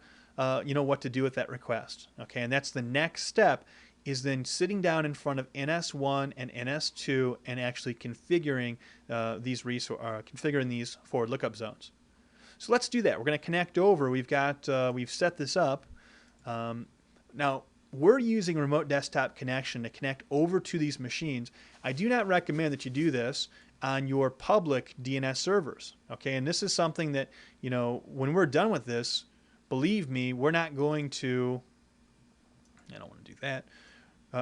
you know, what to do with that request. Okay, and that's the next step, is then sitting down in front of NS1 and NS2 and actually configuring configuring these forward lookup zones. So let's do that. We're going to connect over. We've set this up. Now we're using remote desktop connection to connect over to these machines. I do not recommend that you do this on your public DNS servers. Okay, and this is something that, you know, when we're done with this, believe me, we're not going to, I don't want to do that.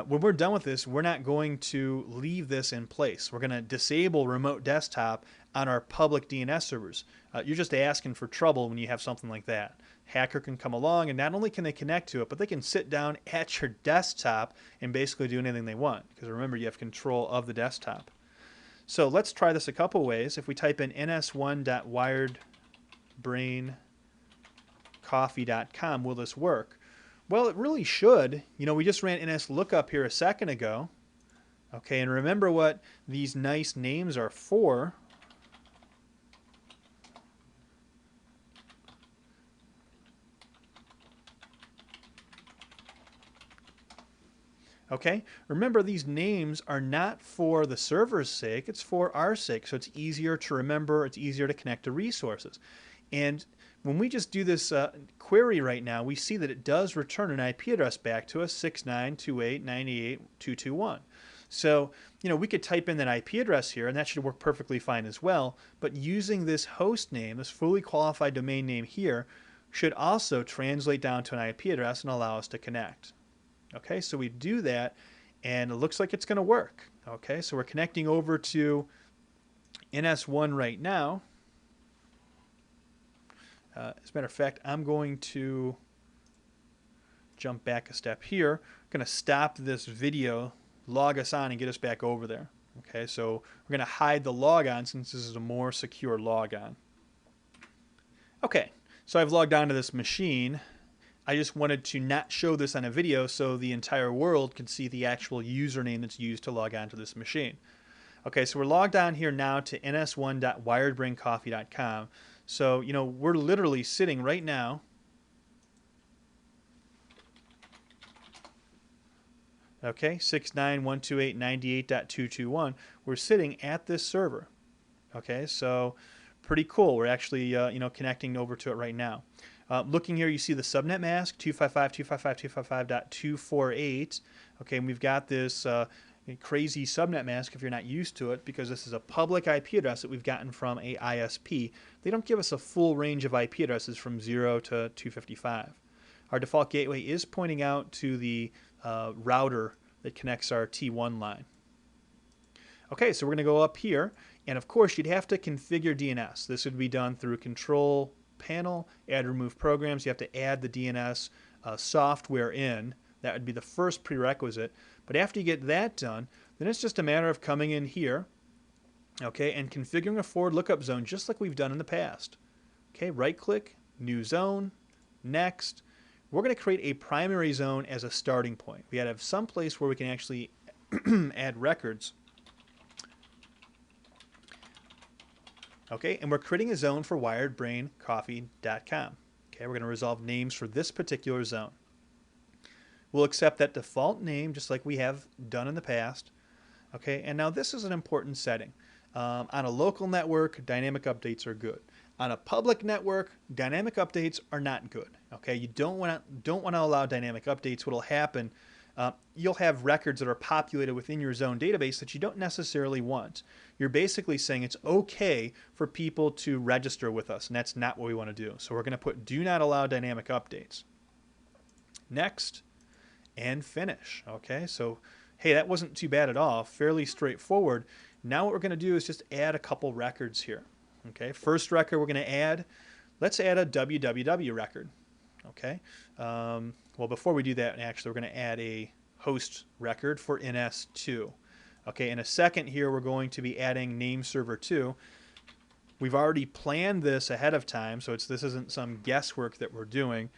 When we're done with this, we're not going to leave this in place. We're going to disable remote desktop on our public DNS servers. You're just asking for trouble when you have something like that. Hacker can come along, and not only can they connect to it, but they can sit down at your desktop and basically do anything they want. Because remember, you have control of the desktop. So let's try this a couple ways. If we type in ns1.wiredbraincoffee.com, will this work? Well, it really should. You know, we just ran ns lookup here a second ago. Okay, and remember what these nice names are for. Okay, remember these names are not for the server's sake, it's for our sake. So it's easier to remember, it's easier to connect to resources. And when we just do this query right now, we see that it does return an IP address back to us, 69.28.98.221. So, we could type in that IP address here, and that should work perfectly fine as well. But using this host name, this fully qualified domain name here, should also translate down to an IP address and allow us to connect. Okay, so we do that, and it looks like it's going to work. Okay, so we're connecting over to NS1 right now. As a matter of fact, I'm going to jump back a step here. I'm going to stop this video, log us on, and get us back over there. Okay, so we're going to hide the logon since this is a more secure logon. Okay, so I've logged onto this machine. I just wanted to not show this on a video so the entire world can see the actual username that's used to log on to this machine. Okay, so we're logged on here now to ns1.wiredbraincoffee.com. So, we're literally sitting right now. Okay, 69.128.98.221. We're sitting at this server. Okay, so pretty cool. We're actually, connecting over to it right now. Looking here, you see the subnet mask 255.255.255.248. Okay, and we've got this crazy subnet mask if you're not used to it, because this is a public IP address that we've gotten from a ISP. They don't give us a full range of IP addresses from 0 to 255. Our default gateway is pointing out to the router that connects our T1 line. Okay, so we're going to go up here, and of course you'd have to configure DNS. This would be done through Control Panel, Add Remove Programs. You have to add the DNS software in. That would be the first prerequisite. But after you get that done, then it's just a matter of coming in here, okay, and configuring a forward lookup zone just like we've done in the past. Okay, right-click, New Zone, Next. We're going to create a primary zone as a starting point. We got to have some place where we can actually add records. Okay, and we're creating a zone for wiredbraincoffee.com. Okay, we're going to resolve names for this particular zone. We'll accept that default name just like we have done in the past. Okay, and now this is an important setting. On a local network, dynamic updates are good. On a public network, dynamic updates are not good. Okay, you don't want to allow dynamic updates. What'll happen? You'll have records that are populated within your zone database that you don't necessarily want. You're basically saying it's okay for people to register with us, and that's not what we want to do. So we're going to put do not allow dynamic updates. Next, and finish. Okay, so hey, that wasn't too bad at all. Fairly straightforward. Now what we're going to do is just add a couple records here. Okay, first record we're going to add, let's add a www record. Okay, well, before we do that, actually, we're going to add a host record for NS2. Okay, in a second here, we're going to be adding name server 2. We've already planned this ahead of time, so this isn't some guesswork that we're doing.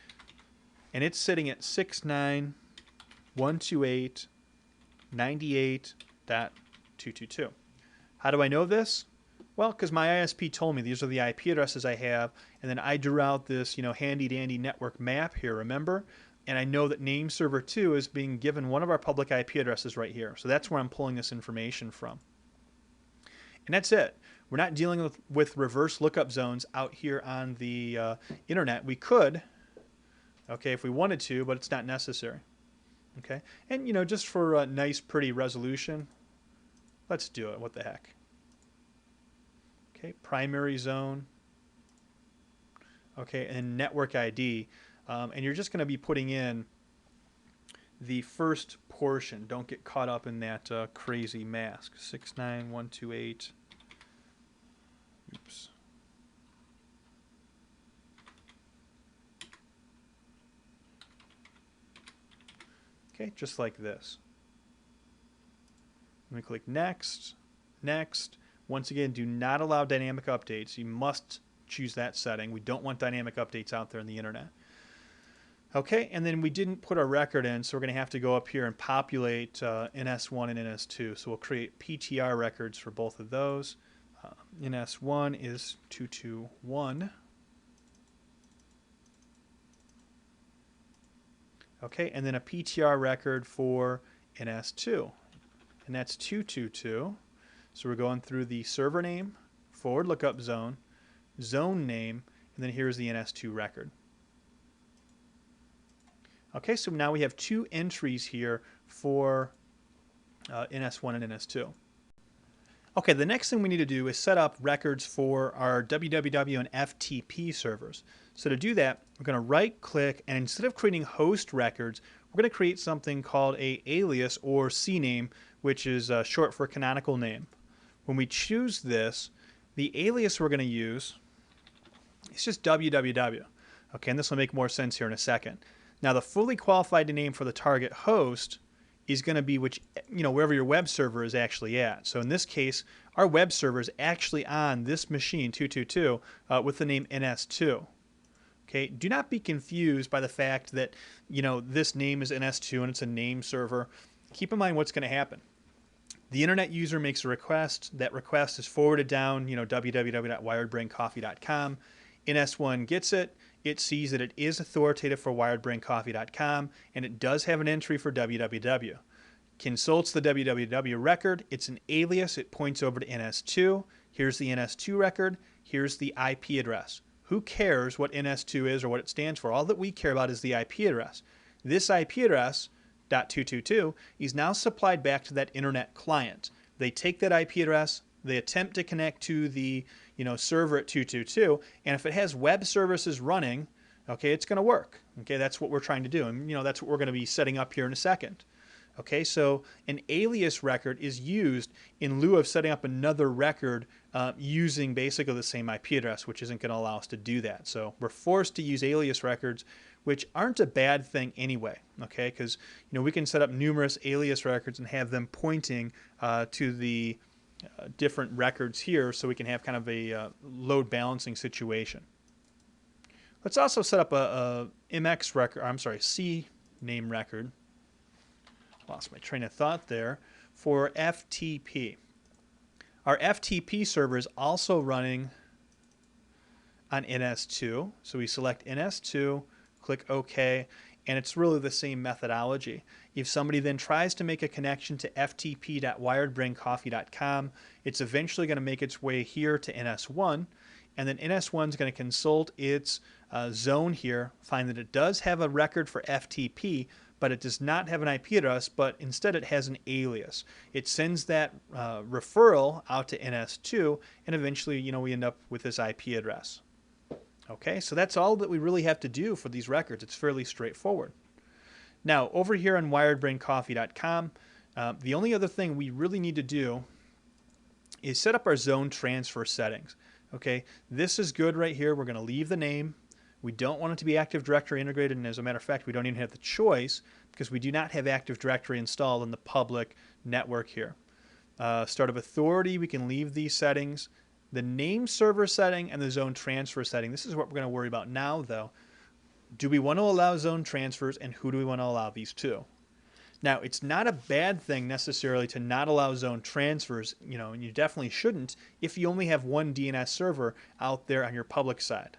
And it's sitting at 69.128.98.222. How do I know this? Well, because my ISP told me these are the IP addresses I have, and then I drew out this, handy-dandy network map here, remember? And I know that name server 2 is being given one of our public IP addresses right here. So that's where I'm pulling this information from. And that's it. We're not dealing with reverse lookup zones out here on the internet. We could, okay, if we wanted to, but it's not necessary. Okay, and just for a nice, pretty resolution, let's do it. What the heck? Okay, primary zone. Okay, and network ID. And you're just going to be putting in the first portion. Don't get caught up in that crazy mask. 69128. Oops. Okay, just like this. Let me click next, next. Once again, do not allow dynamic updates. You must choose that setting. We don't want dynamic updates out there on the internet. Okay, and then we didn't put our record in, so we're going to have to go up here and populate NS1 and NS2. So we'll create PTR records for both of those. NS1 is 221. Okay, and then a PTR record for NS2, and that's 222. So we're going through the server name, forward lookup zone, zone name, and then here's the NS2 record. Okay, so now we have two entries here for NS1 and NS2. Okay, the next thing we need to do is set up records for our www and FTP servers. So to do that, we're going to right click, and instead of creating host records, we're going to create something called a alias or CNAME, which is short for canonical name. When we choose this, the alias we're going to use is just www. Okay, and this will make more sense here in a second. Now the fully qualified name for the target host is going to be wherever your web server is actually at. So in this case, our web server is actually on this machine 222 with the name NS2. Okay, do not be confused by the fact that this name is NS2 and it's a name server. Keep in mind what's going to happen. The internet user makes a request. That request is forwarded down, www.wiredbraincoffee.com. NS1 gets it. It sees that it is authoritative for wiredbraincoffee.com, and it does have an entry for www. Consults the www record. It's an alias. It points over to NS2. Here's the NS2 record. Here's the IP address. Who cares what NS2 is or what it stands for? All that we care about is the IP address. This IP address, .222, is now supplied back to that internet client. They take that IP address, they attempt to connect to the server at 222, and if it has web services running, okay, it's going to work. Okay, that's what we're trying to do, and that's what we're going to be setting up here in a second. Okay, so an alias record is used in lieu of setting up another record using basically the same IP address, which isn't going to allow us to do that. So we're forced to use alias records, which aren't a bad thing anyway, okay, because we can set up numerous alias records and have them pointing to the different records here, so we can have kind of a load balancing situation. Let's also set up a MX record, CNAME record. Lost my train of thought there. For FTP. Our FTP server is also running on NS2, so we select NS2, click OK, and it's really the same methodology. If somebody then tries to make a connection to ftp.wiredbraincoffee.com, it's eventually going to make its way here to NS1, and then NS1 is going to consult its zone here, find that it does have a record for FTP, but it does not have an IP address, but instead it has an alias. It sends that referral out to NS2, and eventually we end up with this IP address. Okay, so that's all that we really have to do for these records. It's fairly straightforward. Now, over here on wiredbraincoffee.com, the only other thing we really need to do is set up our zone transfer settings. Okay, this is good right here. We're going to leave the name. We don't want it to be Active Directory integrated, and as a matter of fact, we don't even have the choice because we do not have Active Directory installed in the public network here. Start of authority, we can leave these settings. The name server setting and the zone transfer setting, this is what we're going to worry about now, though. Do we want to allow zone transfers, and who do we want to allow these to? Now, it's not a bad thing necessarily to not allow zone transfers, and you definitely shouldn't if you only have one DNS server out there on your public side.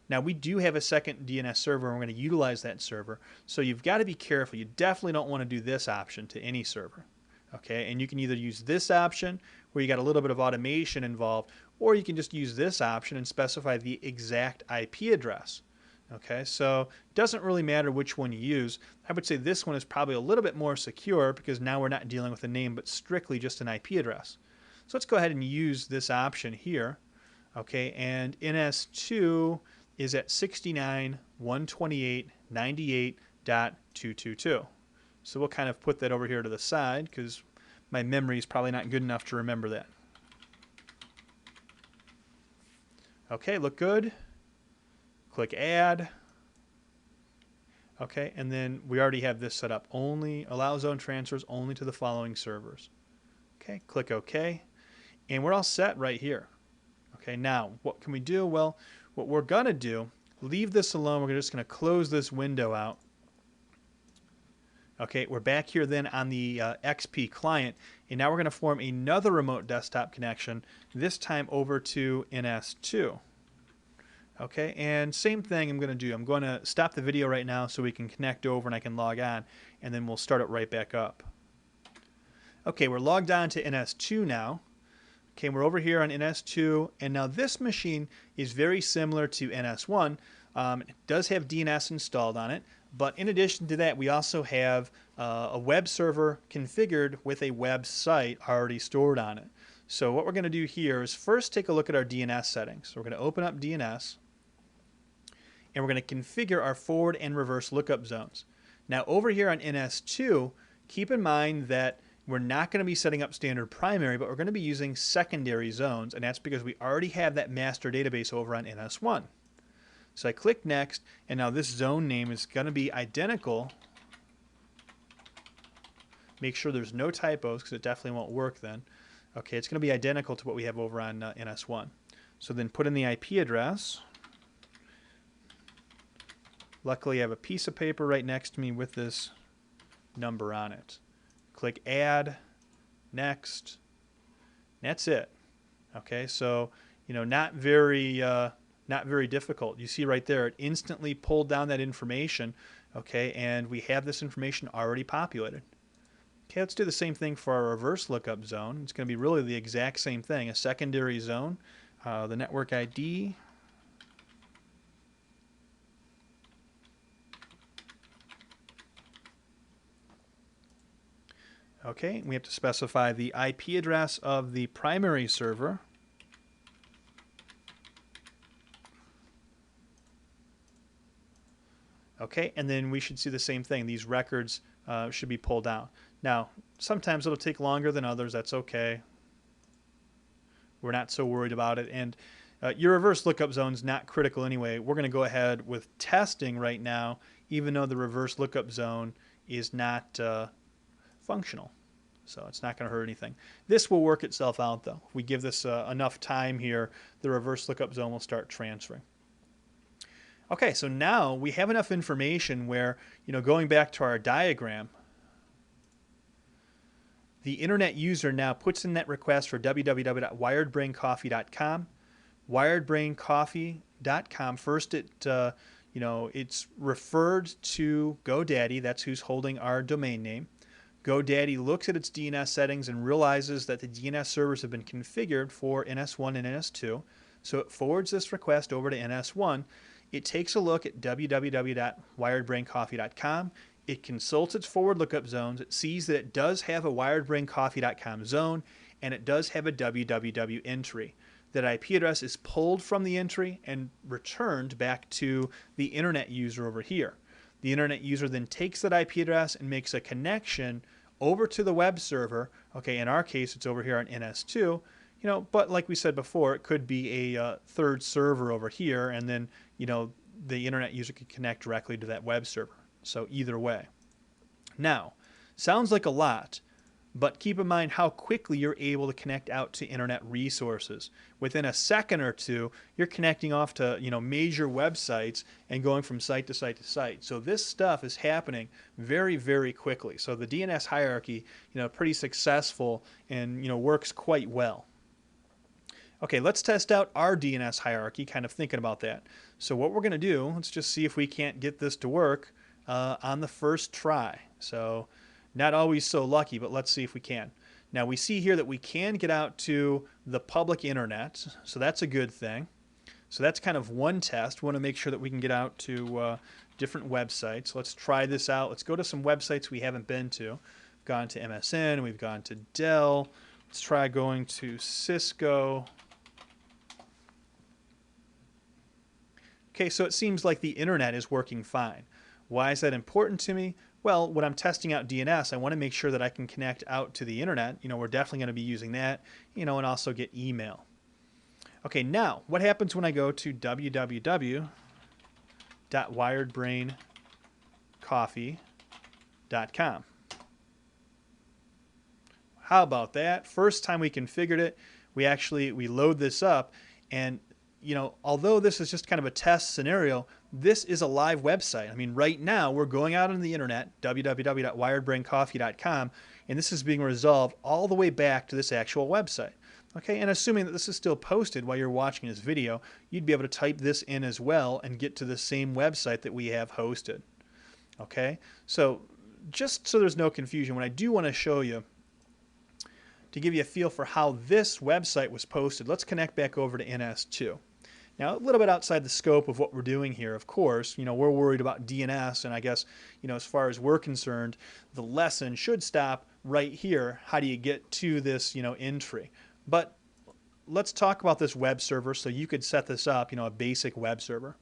Now, we do have a second DNS server, and we're going to utilize that server, so you've got to be careful. You definitely don't want to do this option to any server. Okay, and you can either use this option where you got a little bit of automation involved, or you can just use this option and specify the exact IP address. Okay, so it doesn't really matter which one you use. I would say this one is probably a little bit more secure because now we're not dealing with a name but strictly just an IP address. So let's go ahead and use this option here. Okay, and NS2 is at 69.128.98.222. So we'll kind of put that over here to the side because my memory is probably not good enough to remember that. Okay, look good. Click Add. Okay, and then we already have this set up. Only allow zone transfers only to the following servers. Okay, click OK. And we're all set right here. Okay, now what can we do? Well, what we're going to do, leave this alone. We're just going to close this window out. Okay, we're back here then on the XP client, and now we're going to form another remote desktop connection, this time over to NS2. Okay, and same thing I'm going to do. I'm going to stop the video right now so we can connect over and I can log on, and then we'll start it right back up. Okay, we're logged on to NS2 now. Okay, we're over here on NS2, and now this machine is very similar to NS1. It does have DNS installed on it, but in addition to that, we also have a web server configured with a website already stored on it. So what we're going to do here is first take a look at our DNS settings. So we're going to open up DNS, and we're going to configure our forward and reverse lookup zones. Now over here on NS2, keep in mind that we're not going to be setting up standard primary, but we're going to be using secondary zones, and that's because we already have that master database over on NS1. So I click next, and now this zone name is going to be identical. Make sure there's no typos because it definitely won't work then. Okay, it's going to be identical to what we have over on NS1. So then put in the IP address. Luckily I have a piece of paper right next to me with this number on it. Click add, next, that's it. Okay, so not very difficult. You see right there, it instantly pulled down that information. Okay, and we have this information already populated. Okay, let's do the same thing for our reverse lookup zone. It's going to be really the exact same thing, a secondary zone, the network ID. Okay, we have to specify the IP address of the primary server. Okay, and then we should see the same thing. These records should be pulled out. Now, sometimes it'll take longer than others. That's okay. We're not so worried about it. And your reverse lookup zone is not critical anyway. We're going to go ahead with testing right now, even though the reverse lookup zone is not functional. So it's not going to hurt anything. This will work itself out though. If we give this enough time here, the reverse lookup zone will start transferring. Okay, so now we have enough information where, going back to our diagram, the internet user now puts in that request for www.wiredbraincoffee.com. Wiredbraincoffee.com, first it's referred to GoDaddy. That's who's holding our domain name. GoDaddy looks at its DNS settings and realizes that the DNS servers have been configured for NS1 and NS2. So it forwards this request over to NS1. It takes a look at www.wiredbraincoffee.com. It consults its forward lookup zones. It sees that it does have a wiredbraincoffee.com zone, and it does have a www entry. That IP address is pulled from the entry and returned back to the internet user over here. The internet user then takes that IP address and makes a connection over to the web server. Okay, in our case, it's over here on NS2. But like we said before, it could be a third server over here, and then the internet user could connect directly to that web server. So either way. Now, sounds like a lot, but keep in mind how quickly you're able to connect out to internet resources. Within a second or two, you're connecting off to major websites and going from site to site to site. So this stuff is happening very, very quickly. So the DNS hierarchy, pretty successful and works quite well. Okay, let's test out our DNS hierarchy, kind of thinking about that. So what we're going to do, let's just see if we can't get this to work on the first try. So not always so lucky, but let's see if we can. Now we see here that we can get out to the public internet, so that's a good thing. So that's kind of one test. We want to make sure that we can get out to different websites. Let's try this out. Let's go to some websites we haven't been to. We've gone to MSN, we've gone to Dell. Let's try going to Cisco. Okay, so it seems like the internet is working fine. Why is that important to me? Well, when I'm testing out DNS, I want to make sure that I can connect out to the internet. We're definitely going to be using that, and also get email. Okay, now, what happens when I go to www.wiredbraincoffee.com? How about that? First time we configured it, we load this up, and although this is just kind of a test scenario, this is a live website. I mean, right now we're going out on the internet, www.wiredbraincoffee.com, and this is being resolved all the way back to this actual website. Okay, and assuming that this is still posted while you're watching this video, you'd be able to type this in as well and get to the same website that we have hosted. Okay, so just so there's no confusion, what I do want to show you to give you a feel for how this website was posted, let's connect back over to NS2. Now, a little bit outside the scope of what we're doing here, of course, we're worried about DNS, and I guess, as far as we're concerned, the lesson should stop right here. How do you get to this, entry? But let's talk about this web server so you could set this up, a basic web server.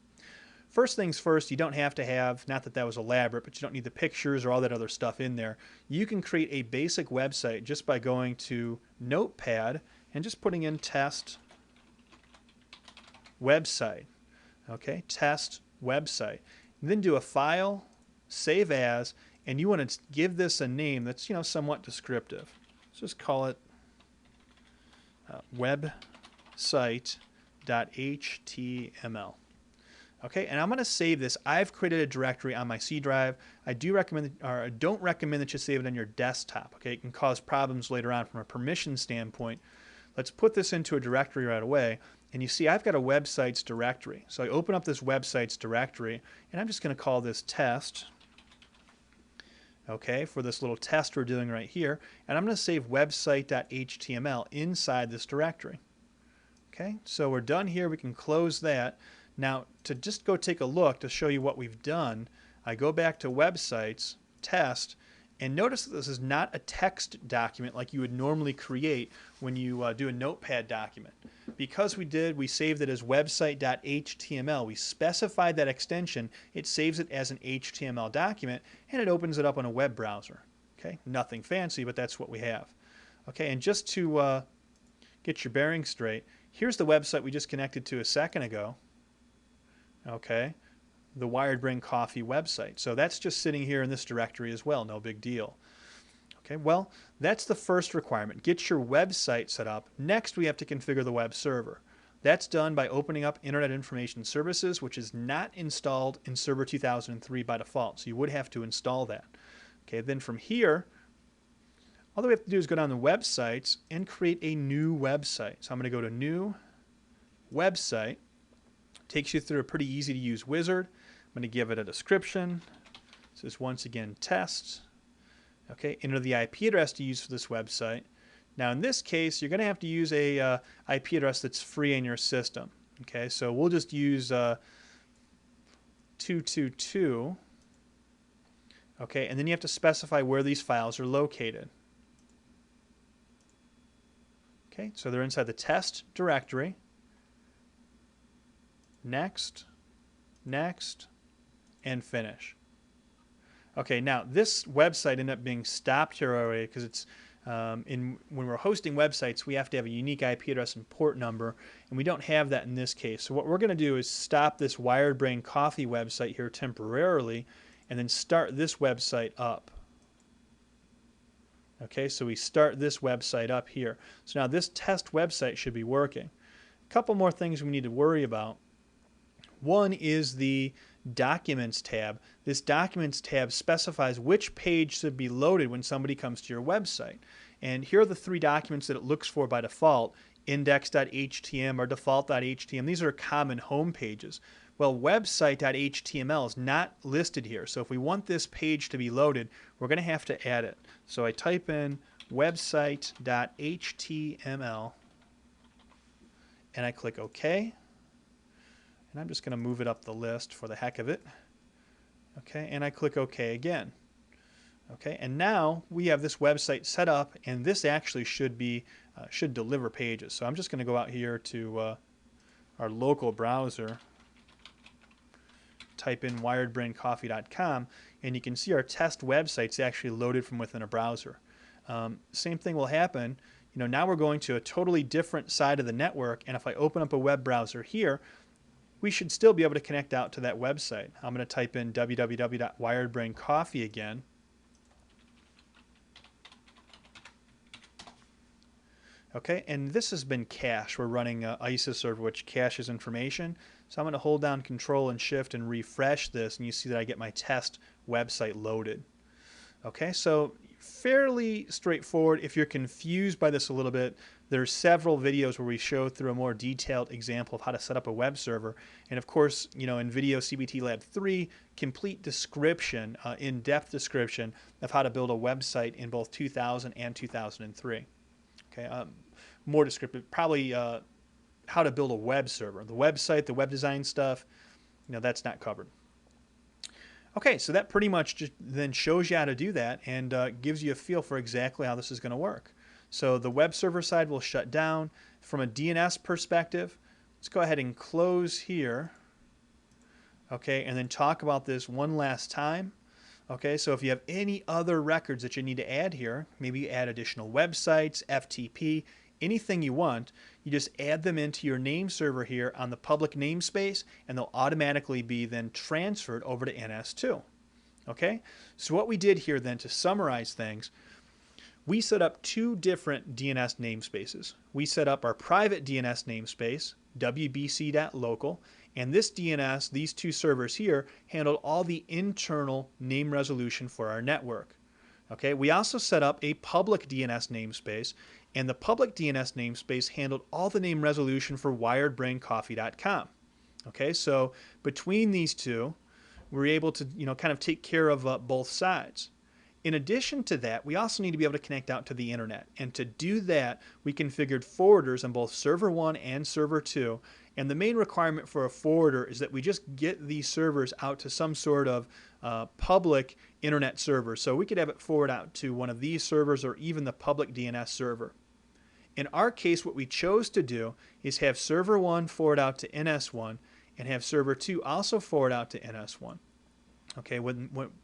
First things first, you don't have to have, not that that was elaborate, but you don't need the pictures or all that other stuff in there. You can create a basic website just by going to Notepad and just putting in test website. Okay, test website. And then do a file, save as, and you want to give this a name that's, somewhat descriptive. Let's just call it website.html. Okay, and I'm going to save this. I've created a directory on my C drive. I don't recommend that you save it on your desktop. Okay, it can cause problems later on from a permission standpoint. Let's put this into a directory right away. And you see I've got a websites directory. So I open up this websites directory, and I'm just going to call this test. Okay, for this little test we're doing right here. And I'm going to save website.html inside this directory. Okay, so we're done here. We can close that. Now, to just go take a look to show you what we've done, I go back to websites, test, and notice that this is not a text document like you would normally create when you do a Notepad document. Because we saved it as website.html. We specified that extension. It saves it as an HTML document, and it opens it up on a web browser. Okay, nothing fancy, but that's what we have. Okay, and just to get your bearings straight, here's the website we just connected to a second ago. Okay, the Wired Brain Coffee website. So that's just sitting here in this directory as well, no big deal. Okay, well, that's the first requirement. Get your website set up. Next, we have to configure the web server. That's done by opening up Internet Information Services, which is not installed in Server 2003 by default, so you would have to install that. Okay, then from here, all that we have to do is go down to websites and create a new website. So I'm going to go to new website. Takes you through a pretty easy to use wizard. I'm going to give it a description. This is once again test. Okay, enter the IP address to use for this website. Now in this case, you're going to have to use a IP address that's free in your system. Okay, so we'll just use 222. Okay, and then you have to specify where these files are located. Okay, so they're inside the test directory. Next, next, and finish. Okay, now this website ended up being stopped here already because it's when we're hosting websites, we have to have a unique IP address and port number, and we don't have that in this case. So what we're going to do is stop this Wired Brain Coffee website here temporarily, and then start this website up. Okay, so we start this website up here. So now this test website should be working. A couple more things we need to worry about. One is the Documents tab. This Documents tab specifies which page should be loaded when somebody comes to your website. And here are the three documents that it looks for by default: index.htm or default.htm. These are common home pages. Well, website.html is not listed here. So if we want this page to be loaded, we're going to have to add it. So I type in website.html and I click OK. And I'm just going to move it up the list for the heck of it. Okay, and I click OK again. Okay, and now we have this website set up, and this actually should deliver pages. So I'm just going to go out here to our local browser, type in wiredbraincoffee.com, and you can see our test website's actually loaded from within a browser. Same thing will happen. Now we're going to a totally different side of the network, and if I open up a web browser here, we should still be able to connect out to that website. I'm going to type in www.wiredbraincoffee again. Okay, and this has been cached. We're running ISA server, which caches information. So I'm going to hold down Control and Shift and refresh this, and you see that I get my test website loaded. Okay, so fairly straightforward. If you're confused by this a little bit, there's several videos where we show through a more detailed example of how to set up a web server. And of course, in Video CBT Lab 3, complete description, in-depth description of how to build a website in both 2000 and 2003. Okay, more descriptive, probably how to build a web server. The website, the web design stuff, that's not covered. Okay, so that pretty much just then shows you how to do that and gives you a feel for exactly how this is going to work. So the web server side will shut down. From a DNS perspective, let's go ahead and close here. Okay, and then talk about this one last time. Okay, so if you have any other records that you need to add here, maybe you add additional websites, FTP, anything you want, you just add them into your name server here on the public namespace, and they'll automatically be then transferred over to NS2. Okay, so what we did here then, to summarize things, we set up two different DNS namespaces. We set up our private DNS namespace, wbc.local, and this DNS, these two servers here, handled all the internal name resolution for our network. Okay, we also set up a public DNS namespace, and the public DNS namespace handled all the name resolution for wiredbraincoffee.com. Okay, so between these two, we're able to kind of take care of both sides. In addition to that, we also need to be able to connect out to the internet. And to do that, we configured forwarders on both server 1 and server 2. And the main requirement for a forwarder is that we just get these servers out to some sort of public internet server. So we could have it forward out to one of these servers or even the public DNS server. In our case, what we chose to do is have server 1 forward out to NS1 and have server 2 also forward out to NS1. Okay, what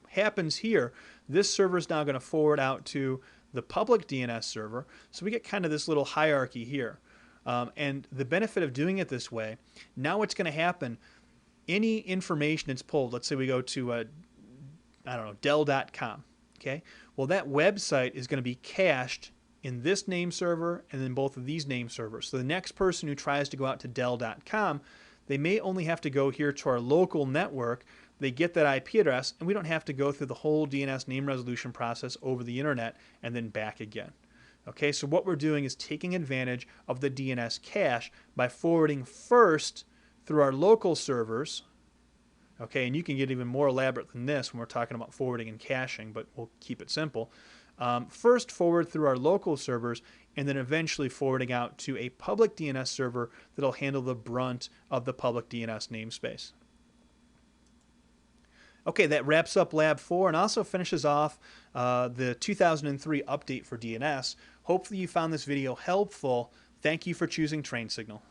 happens here, this server is now going to forward out to the public DNS server, so we get kind of this little hierarchy here. And the benefit of doing it this way, now what's going to happen, any information that's pulled, let's say we go to, I don't know, Dell.com, okay? Well, that website is going to be cached in this name server and then both of these name servers. So the next person who tries to go out to Dell.com, they may only have to go here to our local network. They get that IP address, and we don't have to go through the whole DNS name resolution process over the internet and then back again. Okay, so what we're doing is taking advantage of the DNS cache by forwarding first through our local servers. Okay, and you can get even more elaborate than this when we're talking about forwarding and caching, but we'll keep it simple. First forward through our local servers, and then eventually forwarding out to a public DNS server that'll handle the brunt of the public DNS namespace. Okay, that wraps up Lab 4 and also finishes off the 2003 update for DNS. Hopefully you found this video helpful. Thank you for choosing Train Signal.